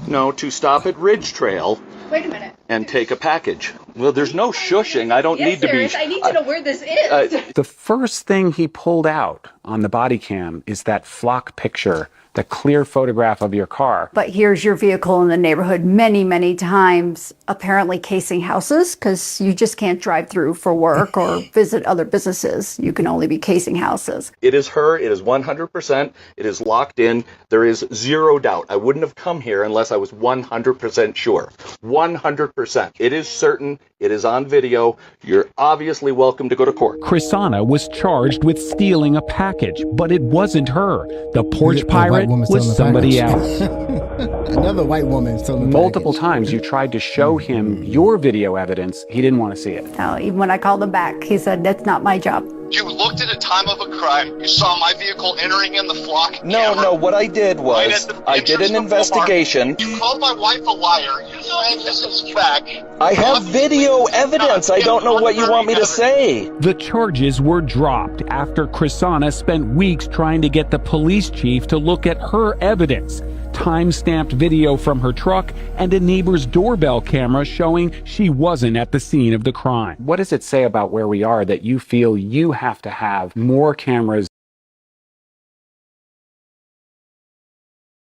Speaker 16: No, to stop at Ridge Trail.
Speaker 9: Wait a minute.
Speaker 16: And take a package. Well, there's no shushing. I don't need to be.
Speaker 9: I need to know where this is.
Speaker 17: The first thing he pulled out on the body cam is that flock picture, the clear photograph of your car.
Speaker 18: But here's your vehicle in the neighborhood many, many times, apparently casing houses, because you just can't drive through for work or visit other businesses. You can only be casing houses.
Speaker 16: It is her. It is 100%. It is locked in. There is zero doubt. I wouldn't have come here unless I was 100% sure. 100%. It is certain. It is on video. You're obviously welcome to go to court.
Speaker 17: Chrisana was charged with stealing a package, but it wasn't her. The porch pirate was somebody else.
Speaker 1: Another white woman stole the
Speaker 17: Multiple times you tried to show him your video evidence. He didn't want to see it.
Speaker 18: No, even when I called him back, he said, that's not my job.
Speaker 19: You looked at a time of a crime. You saw my vehicle entering in the flock.
Speaker 16: No, what I did was I did an investigation.
Speaker 19: You called my wife a liar. You said this is fact.
Speaker 16: I have video evidence. I don't know what you want me to say.
Speaker 17: The charges were dropped after Chrisana spent weeks trying to get the police chief to look at her evidence. Time-stamped video from her truck and a neighbor's doorbell camera showing she wasn't at the scene of the crime. What does it say about where we are that you feel you have to have more cameras?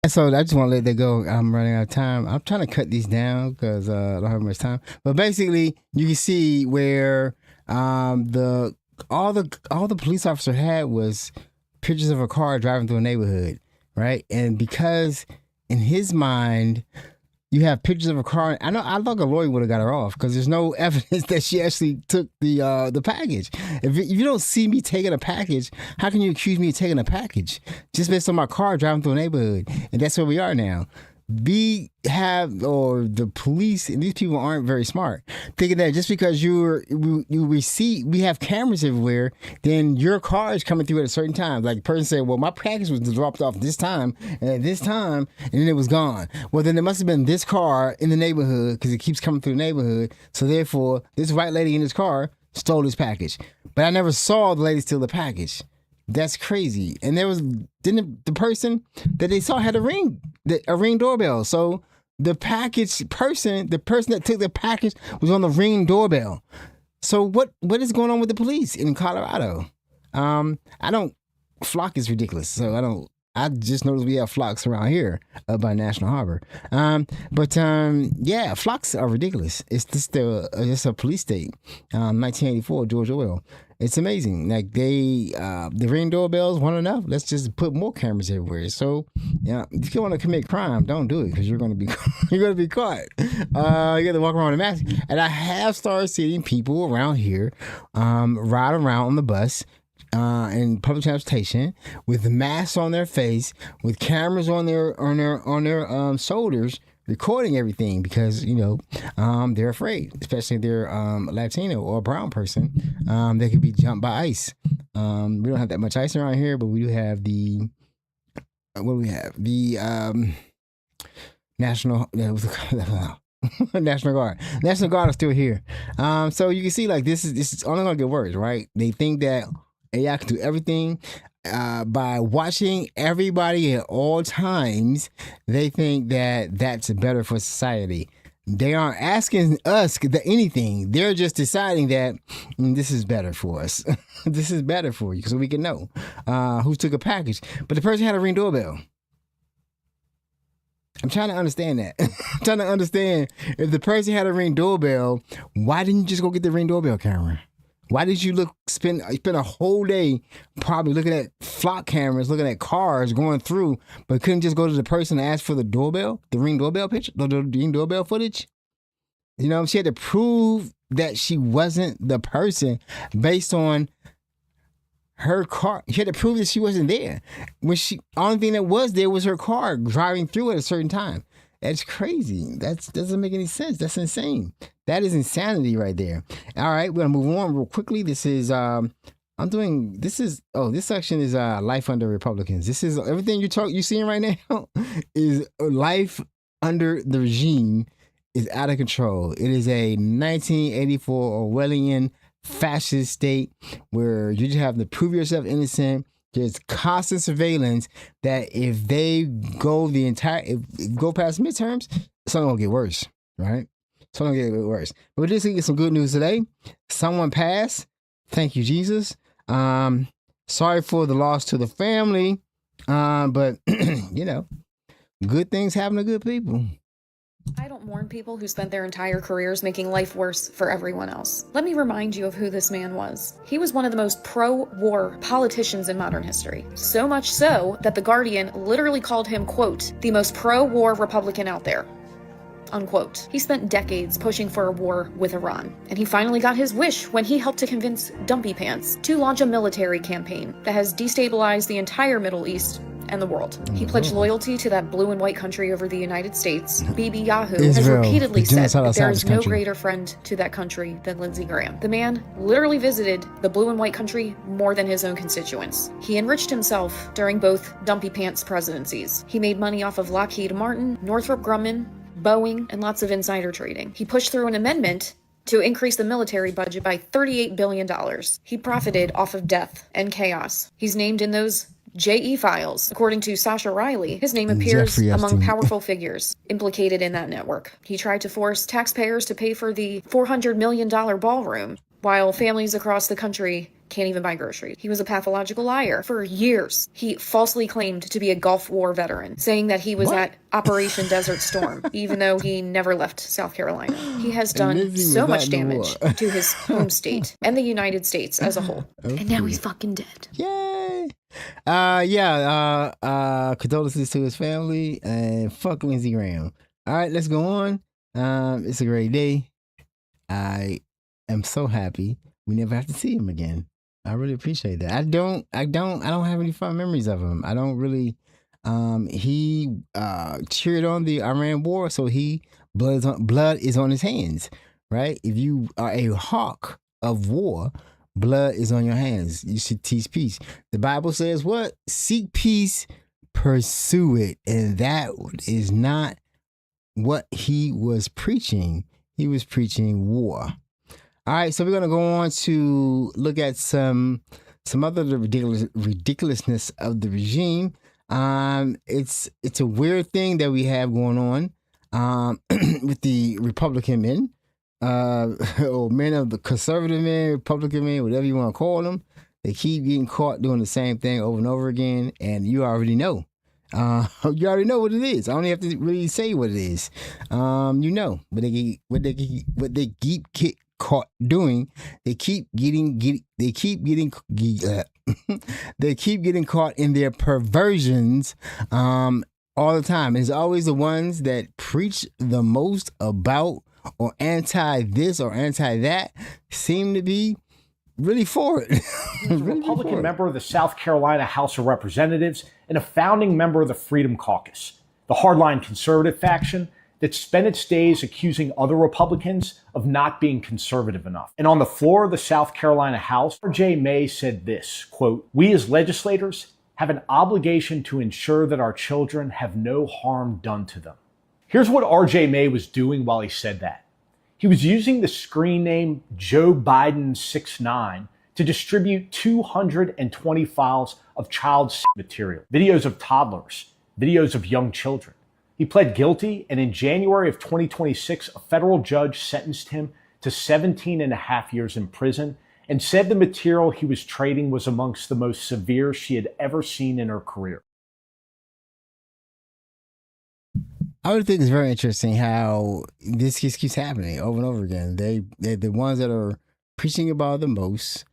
Speaker 1: So I just want to let that go. I'm running out of time. I'm trying to cut these down because I don't have much time. But basically, you can see where all the police officer had was pictures of a car driving through a neighborhood, right? And because in his mind, You have pictures of a car. I thought a lawyer would have got her off because there's no evidence that she actually took the package. If you don't see me taking a package, how can you accuse me of taking a package just based on my car driving through a neighborhood? And that's where we are now. The police and these people aren't very smart, thinking that just because we have cameras everywhere, then your car is coming through at a certain time. Like the person said, well, my package was dropped off this time and at this time, and then it was gone. Well, then there must have been this car in the neighborhood because it keeps coming through the neighborhood. So therefore, this white lady in this car stole this package, but I never saw the lady steal the package. That's crazy. And the person that they saw had a ring doorbell. So the person that took the package was on the Ring doorbell. So what is going on with the police in Colorado? Flock is ridiculous. So I just noticed we have flocks around here up by National Harbor. Yeah, flocks are ridiculous. It's just a police state. 1984, George Orwell. It's amazing. Like the Ring doorbells weren't enough. Let's just put more cameras everywhere. So, yeah, if you want to commit crime, don't do it because you're going to be caught. You got to walk around with a mask. And I have started seeing people around here ride around on the bus in public transportation with masks on their face, with cameras on their shoulders, recording everything because they're afraid, especially if they're Latino or a brown person. They could be jumped by ice. We don't have that much ice around here, but we do have the National National Guard. National Guard is still here. So you can see like this is only gonna get worse, right? They think that AI can do everything. By watching everybody at all times, they think that that's better for society. They aren't asking us anything. They're just deciding that this is better for us. This is better for you so we can know who took a package. But the person had a Ring doorbell. I'm trying to understand that. I'm trying to understand if the person had a Ring doorbell, why didn't you just go get the Ring doorbell camera? Why did you spend a whole day probably looking at flock cameras, looking at cars going through, but couldn't just go to the person and ask for the doorbell, the Ring doorbell picture, the Ring doorbell footage? She had to prove that she wasn't the person based on her car. She had to prove that she wasn't there. Only thing that was there was her car driving through at a certain time. That's crazy. That doesn't make any sense. That's insane. That is insanity right there. All right, we're gonna move on real quickly. This section is life under Republicans. This is everything you seeing right now is life under the regime is out of control. It is a 1984 Orwellian fascist state where you just have to prove yourself innocent. There's constant surveillance that if they go go past midterms, it's only gonna get worse, right? It's only gonna get worse. But we just get some good news today. Someone passed. Thank you, Jesus. Sorry for the loss to the family. But good things happen to good people.
Speaker 20: I don't mourn people who spent their entire careers making life worse for everyone else. Let me remind you of who this man was. He was one of the most pro-war politicians in modern history. So much so that The Guardian literally called him, quote, the most pro-war Republican out there. Unquote. He spent decades pushing for a war with Iran, and he finally got his wish when he helped to convince Dumpy Pants to launch a military campaign that has destabilized the entire Middle East and the world. He pledged loyalty to that blue and white country over the United States. Bibi Yahoo has repeatedly said that there is no greater friend to that country than Lindsey Graham. The man literally visited the blue and white country more than his own constituents. He enriched himself during both Dumpy Pants presidencies. He made money off of Lockheed Martin, Northrop Grumman, Boeing, and lots of insider trading. He pushed through an amendment to increase the military budget by $38 billion. He profited off of death and chaos. He's named in those JE files. According to Sasha Riley, his name appears among powerful figures implicated in that network. He tried to force taxpayers to pay for the $400 million ballroom, while families across the country can't even buy groceries. He was a pathological liar. For years, he falsely claimed to be a Gulf War veteran, saying that he was at Operation Desert Storm, even though he never left South Carolina. He has done so much damage to his home state and the United States as a whole. Okay. And now he's fucking dead.
Speaker 1: Yay! Condolences to his family and fuck Lindsey Graham. All right, let's go on. It's a great day. I am so happy we never have to see him again. I really appreciate that. I don't have any fun memories of him. I don't really. He cheered on the Iran war, so blood is on his hands, right? If you are a hawk of war, blood is on your hands. You should teach peace. The Bible says what? Seek peace, pursue it, and that is not what he was preaching. He was preaching war. All right, so we're gonna go on to look at some other ridiculousness of the regime. It's a weird thing that we have going on with the Republican men, or men of the conservative men, Republican men, whatever you want to call them. They keep getting caught doing the same thing over and over again, and you already know. You already know what it is. I don't have to really say what it is. You know, but they keep caught doing. They keep getting caught in their perversions all the time. It's always the ones that preach the most about or anti this or anti that seem to be really for it.
Speaker 21: He's a Republican member of the South Carolina House of Representatives and a founding member of the Freedom Caucus, the hardline conservative faction that spent its days accusing other Republicans of not being conservative enough. And on the floor of the South Carolina House, R.J. May said this, quote, "We as legislators have an obligation to ensure that our children have no harm done to them." Here's what R.J. May was doing while he said that. He was using the screen name Joe Biden 69 to distribute 220 files of child material, videos of toddlers, videos of young children. He pled guilty, and in January of 2026, a federal judge sentenced him to 17 and a half years in prison and said the material he was trading was amongst the most severe she had ever seen in her career.
Speaker 1: I would think it's very interesting how this just keeps happening over and over again. They're the ones that are preaching about the most,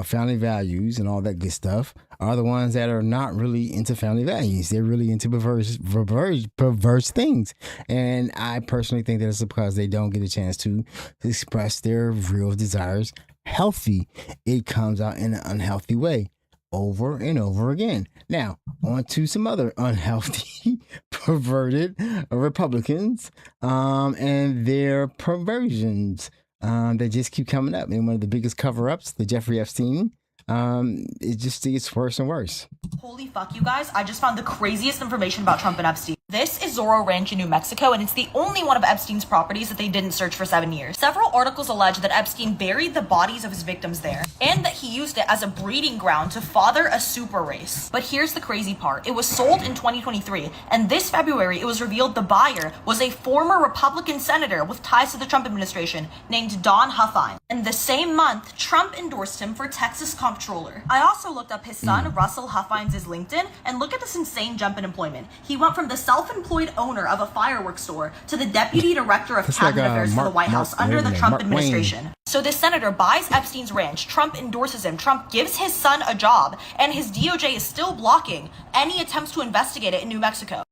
Speaker 1: family values and all that good stuff, are the ones that are not really into family values. They're really into perverse things. And I personally think that it's because they don't get a chance to express their real desires healthy. It comes out in an unhealthy way over and over again. Now, on to some other unhealthy, perverted Republicans and their perversions. They just keep coming up. And one of the biggest cover-ups, the Jeffrey Epstein, it just gets worse and worse.
Speaker 22: Holy fuck, you guys. I just found the craziest information about Trump and Epstein. This is Zorro Ranch in New Mexico, and it's the only one of Epstein's properties that they didn't search for 7 years. Several articles allege that Epstein buried the bodies of his victims there, and that he used it as a breeding ground to father a super race. But here's the crazy part. It was sold in 2023, and this February it was revealed the buyer was a former Republican senator with ties to the Trump administration named Don Huffine. And the same month, Trump endorsed him for Texas comptroller. I also looked up his son, Russell Huffine's LinkedIn, and look at this insane jump in employment. He went from the self-employed owner of a fireworks store to the deputy director of cabinet affairs for the White House under the Trump administration. So this senator buys Epstein's ranch, Trump endorses him, Trump gives his son a job, and his DOJ is still blocking any attempts to investigate it in New Mexico.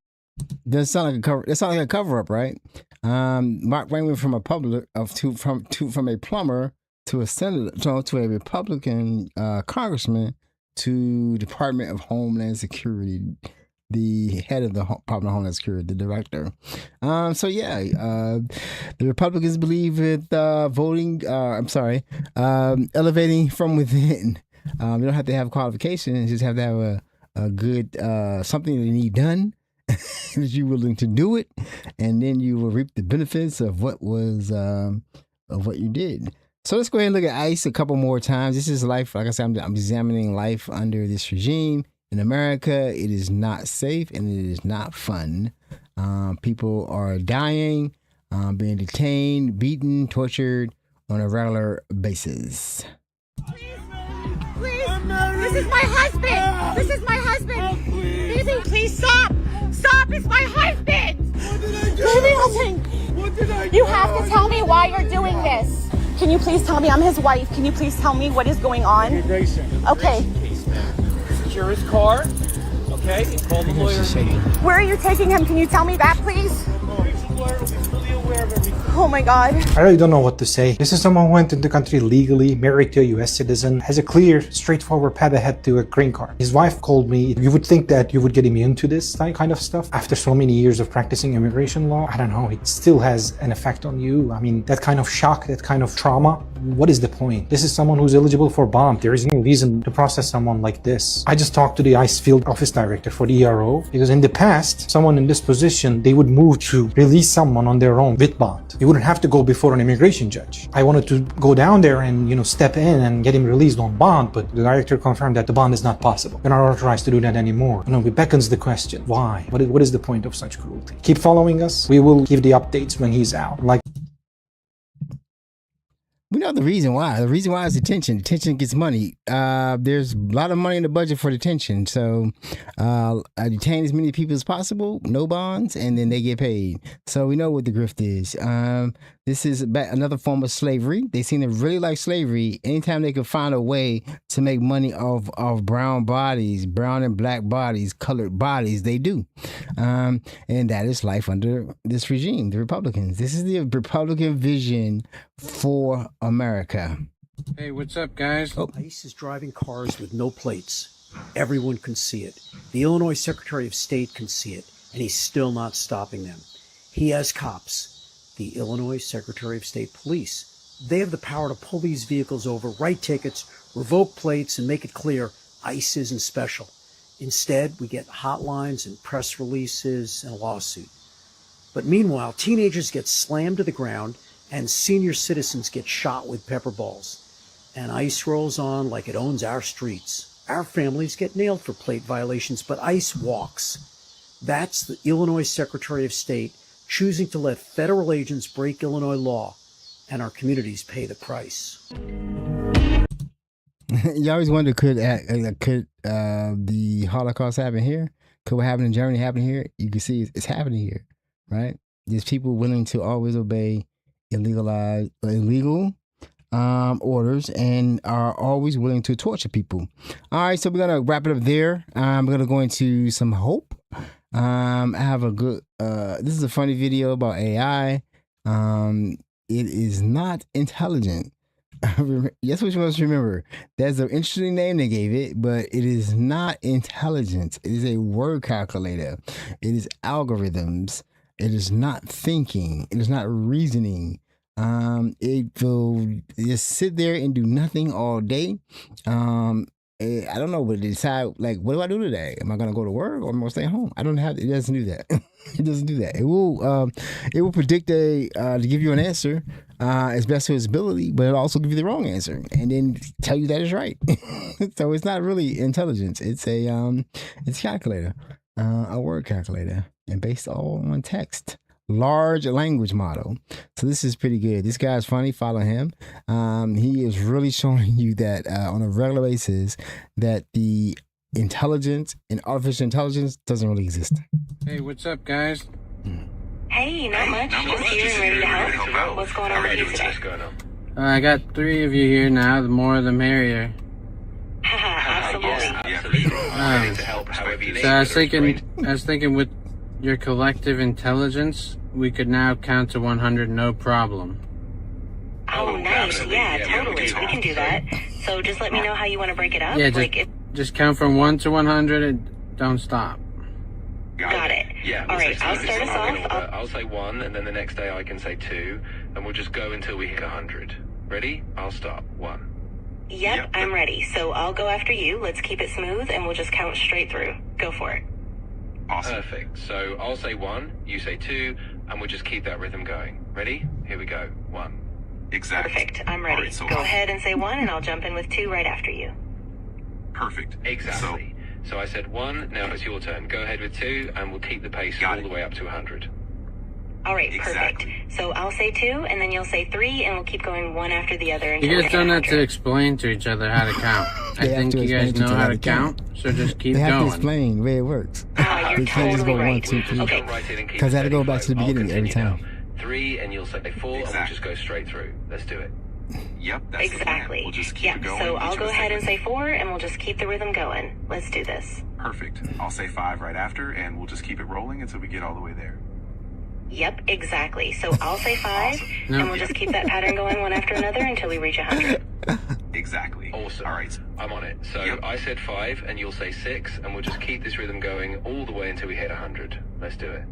Speaker 1: That sounds like a cover up, right? Mark Wayne went from a from a plumber to a senator, to a Republican congressman to Department of Homeland Security, the head of the Department of Homeland Security, the director. The Republicans believe with elevating from within. You don't have to have qualifications; you just have to have a good something that you need done. That you're willing to do it, and then you will reap the benefits of what was of what you did. So let's go ahead and look at ICE a couple more times. This is life. Like I said, I'm examining life under this regime in America. It is not safe and it is not fun. People are dying, being detained, beaten, tortured on a regular basis.
Speaker 23: Please, this is my husband. This is my husband. Baby, please stop. Stop, it's my husband. What did I do? Baby, nothing. What did I do? You have to tell me why you're doing this. Can you please tell me? I'm his wife. Can you please tell me what is going on?
Speaker 15: Immigration.
Speaker 23: Okay.
Speaker 15: Case, man. Secure his car. Okay, and call the lawyer.
Speaker 23: Where are you taking him? Can you tell me that, please? Oh my God.
Speaker 2: I really don't know what to say. This is someone who went into the country legally, married to a US citizen, has a clear, straightforward path ahead to a green card. His wife called me. You would think that you would get immune to this kind of stuff. After so many years of practicing immigration law, I don't know, it still has an effect on you. I mean, that kind of shock, that kind of trauma, what is the point? This is someone who's eligible for bond. There is no reason to process someone like this. I just talked to the ICE field office director for the ERO, because in the past, someone in this position, they would move to release someone on their own with bond. You wouldn't have to go before an immigration judge. I wanted to go down there and, step in and get him released on bond, but the director confirmed that the bond is not possible. We're not authorized to do that anymore. It beckons the question, why? What is the point of such cruelty? Keep following us. We will give the updates when he's out.
Speaker 1: We know the reason why. The reason why is detention. Detention gets money. There's a lot of money in the budget for detention. So I detain as many people as possible, no bonds, and then they get paid. So we know what the grift is. This is another form of slavery. They seem to really like slavery. Anytime they can find a way to make money off brown bodies, brown and black bodies, colored bodies, they do. And that is life under this regime, the Republicans. This is the Republican vision for America.
Speaker 4: Hey, what's up, guys? ICE is driving cars with no plates. Everyone can see it. The Illinois Secretary of State can see it, and he's still not stopping them. He has cops. The Illinois Secretary of State Police. They have the power to pull these vehicles over, write tickets, revoke plates, and make it clear ICE isn't special. Instead, we get hotlines and press releases and a lawsuit. But meanwhile, teenagers get slammed to the ground and senior citizens get shot with pepper balls. And ICE rolls on like it owns our streets. Our families get nailed for plate violations, but ICE walks. That's the Illinois Secretary of State choosing to let federal agents break Illinois law, and our communities pay the price.
Speaker 1: You always wonder, could the Holocaust happen here? Could what happened in Germany happen here? You can see it's happening here, right? There's people willing to always obey illegal orders and are always willing to torture people. All right, so we're gonna wrap it up there. We're gonna go into some hope. I have a good, this is a funny video about AI. It is not intelligent. That's what you must remember. That's an interesting name they gave it, but it is not intelligence. It is a word calculator. It is algorithms. It is not thinking. It is not reasoning. It will just sit there and do nothing all day. I don't know, but decide, like, what do I do today? Am I going to go to work or am I going to stay home? I don't have, it doesn't do that. It doesn't do that. It will predict to give you an answer as best to its ability, but it'll also give you the wrong answer and then tell you that it's right. So it's not really intelligence. It's a calculator, a word calculator, and based all on text. Large language model. So this is pretty good. This guy's funny. Follow him. He is really showing you that on a regular basis that the intelligence and artificial intelligence doesn't really exist.
Speaker 4: Hey, what's up, guys?
Speaker 23: Hey, not much. Just here and ready to help. What's going on with you today?
Speaker 4: I got 3 of you here now. The more, the merrier.
Speaker 23: Absolutely.
Speaker 4: So I was thinking with your collective intelligence, we could now count to 100 no problem.
Speaker 23: Oh, nice. Yeah, totally. We can do that. So just let me know how you want to break it up.
Speaker 4: Yeah, just count from 1 to 100 and don't stop.
Speaker 23: Got it.
Speaker 5: Yeah.
Speaker 23: All right, I'll start us off.
Speaker 5: I'll say 1, and then the next day I can say 2, and we'll just go until we hit 100. Ready? I'll start. 1.
Speaker 23: Yep, I'm ready. So I'll go after you. Let's keep it smooth, and we'll just count straight through. Go for it.
Speaker 5: Awesome. Perfect. So I'll say 1, you say 2, and we'll just keep that rhythm going. Ready? Here we go. 1.
Speaker 23: Exactly. Perfect. I'm ready. Right, so go ahead and say 1, and I'll jump in with 2 right after you.
Speaker 5: Perfect. Exactly. So I said 1, now it's your turn. Go ahead with 2, and we'll keep the pace all the way up to 100.
Speaker 23: All right, perfect. So I'll say 2, and then you'll say 3, and we'll keep going one after the other.
Speaker 4: You guys don't have to explain to each other how to count. I think you guys know how to count, so just keep going.
Speaker 1: They have to explain the way it works.
Speaker 23: You're totally right.
Speaker 1: Okay. Because I had to go back to the beginning every time.
Speaker 5: 3, and you'll say 4, and we'll just go straight through. Let's do it.
Speaker 23: Yep, that's exactly. We'll just keep it going. So I'll go ahead and say 4, and we'll just keep the rhythm going. Let's do this.
Speaker 24: Perfect. I'll say 5 right after, and we'll just keep it rolling until we get all the way there.
Speaker 6: Yep, exactly. So I'll say 5,
Speaker 5: No.
Speaker 6: and we'll just keep that pattern going one after another until we reach 100.
Speaker 5: Exactly. Awesome. All right. I'm on it. So I said 5 and you'll say 6 and we'll just keep this rhythm going all the way until we hit 100. Let's do it.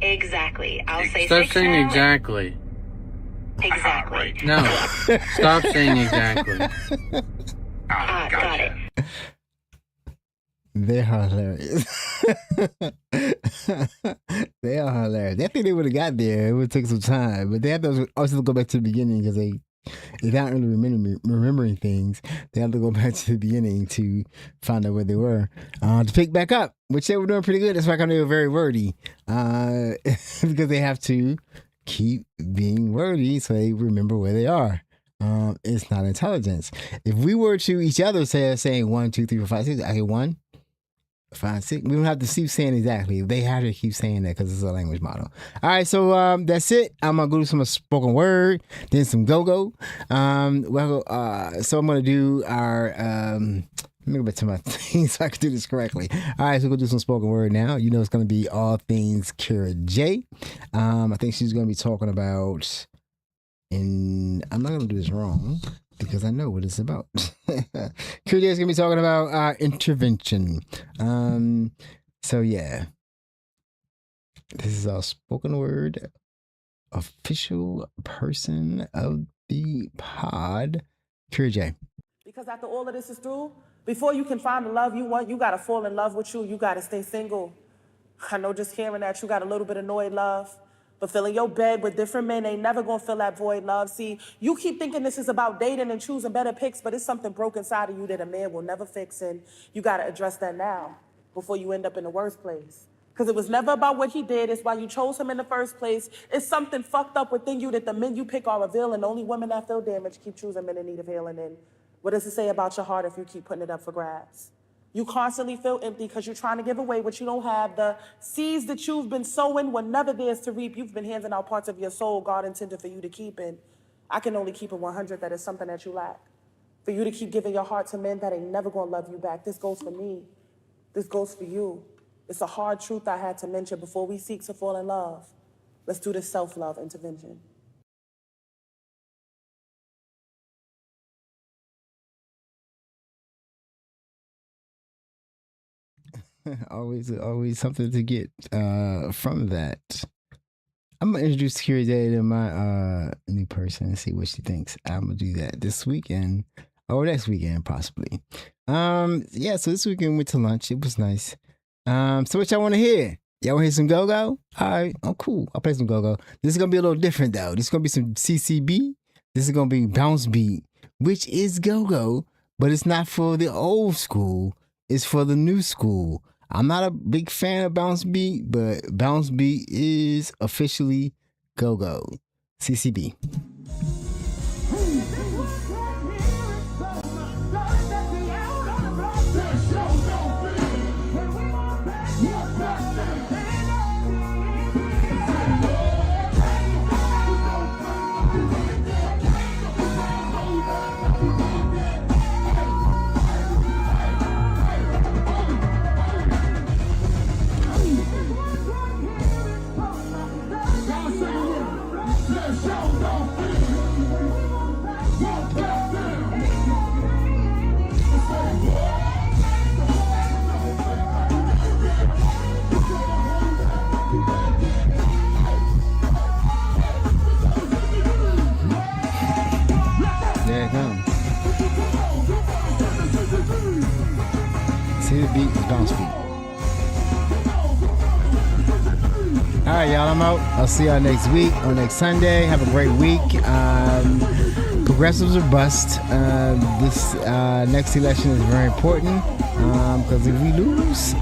Speaker 6: Exactly. I'll say
Speaker 15: Stop
Speaker 6: 6
Speaker 15: saying
Speaker 6: now.
Speaker 15: exactly.
Speaker 6: Exactly.
Speaker 15: No. Stop saying exactly.
Speaker 6: Got it.
Speaker 1: They're hilarious. They are hilarious. I think they would have got there. It would take some time, but they have to also go back to the beginning because they're not really remembering things. They have to go back to the beginning to find out where they were to pick back up, which they were doing pretty good. That's why they were very wordy because they have to keep being wordy so they remember where they are. It's not intelligence. If we were to each other saying 1, 2, 3, 4, 5, 6, okay, 1, 5, 6. We don't have to keep saying exactly. They have to keep saying that because it's a language model. All right, so that's it. I'm gonna go do some spoken word, then some go-go. So I'm gonna do our. Let me go back to my thing so I can do this correctly. All right, so we'll do some spoken word now. You know it's gonna be all things Kira J. I think she's gonna be talking about. And I'm not gonna do this wrong because I know what it's about. Kira J is gonna be talking about intervention. So yeah, this is our spoken word official person of the pod, Kira J.
Speaker 7: Because after all of this is through, before you can find the love you want, you gotta fall in love with you. You gotta stay single. I know just hearing that you got a little bit annoyed, love. But filling your bed with different men ain't never gonna fill that void, love. See, you keep thinking this is about dating and choosing better picks, but it's something broken inside of you that a man will never fix, and you gotta address that now before you end up in the worst place. Because it was never about what he did, it's why you chose him in the first place. It's something fucked up within you that the men you pick are revealing. Only women that feel damaged keep choosing men in need of healing. And what does it say about your heart if you keep putting it up for grabs? You constantly feel empty because you're trying to give away what you don't have. The seeds that you've been sowing were never theirs to reap. You've been handing out parts of your soul God intended for you to keep. And I can only keep it 100 that is something that you lack. For you to keep giving your heart to men that ain't never going to love you back. This goes for me. This goes for you. It's a hard truth I had to mention before we seek to fall in love. Let's do this self-love intervention.
Speaker 1: always something to get from that. I'm gonna introduce Kira J to my new person and see what she thinks. I'm gonna do that this weekend or next weekend possibly. Yeah, so this weekend we went to lunch. It was nice. So what y'all want to hear? Y'all want to hear some go-go? All right, oh cool. I'll play some go-go. This is gonna be a little different though. This is gonna be some CCB. This is gonna be bounce beat, which is go-go, but it's not for the old school. It's for the new school. I'm not a big fan of bounce beat, but bounce beat is officially go-go. CCB. There it comes. See the beat, the bounce beat. All right, y'all, I'm out. I'll see y'all next week or next Sunday. Have a great week. Progressives are bust. This next election is very important because if we lose...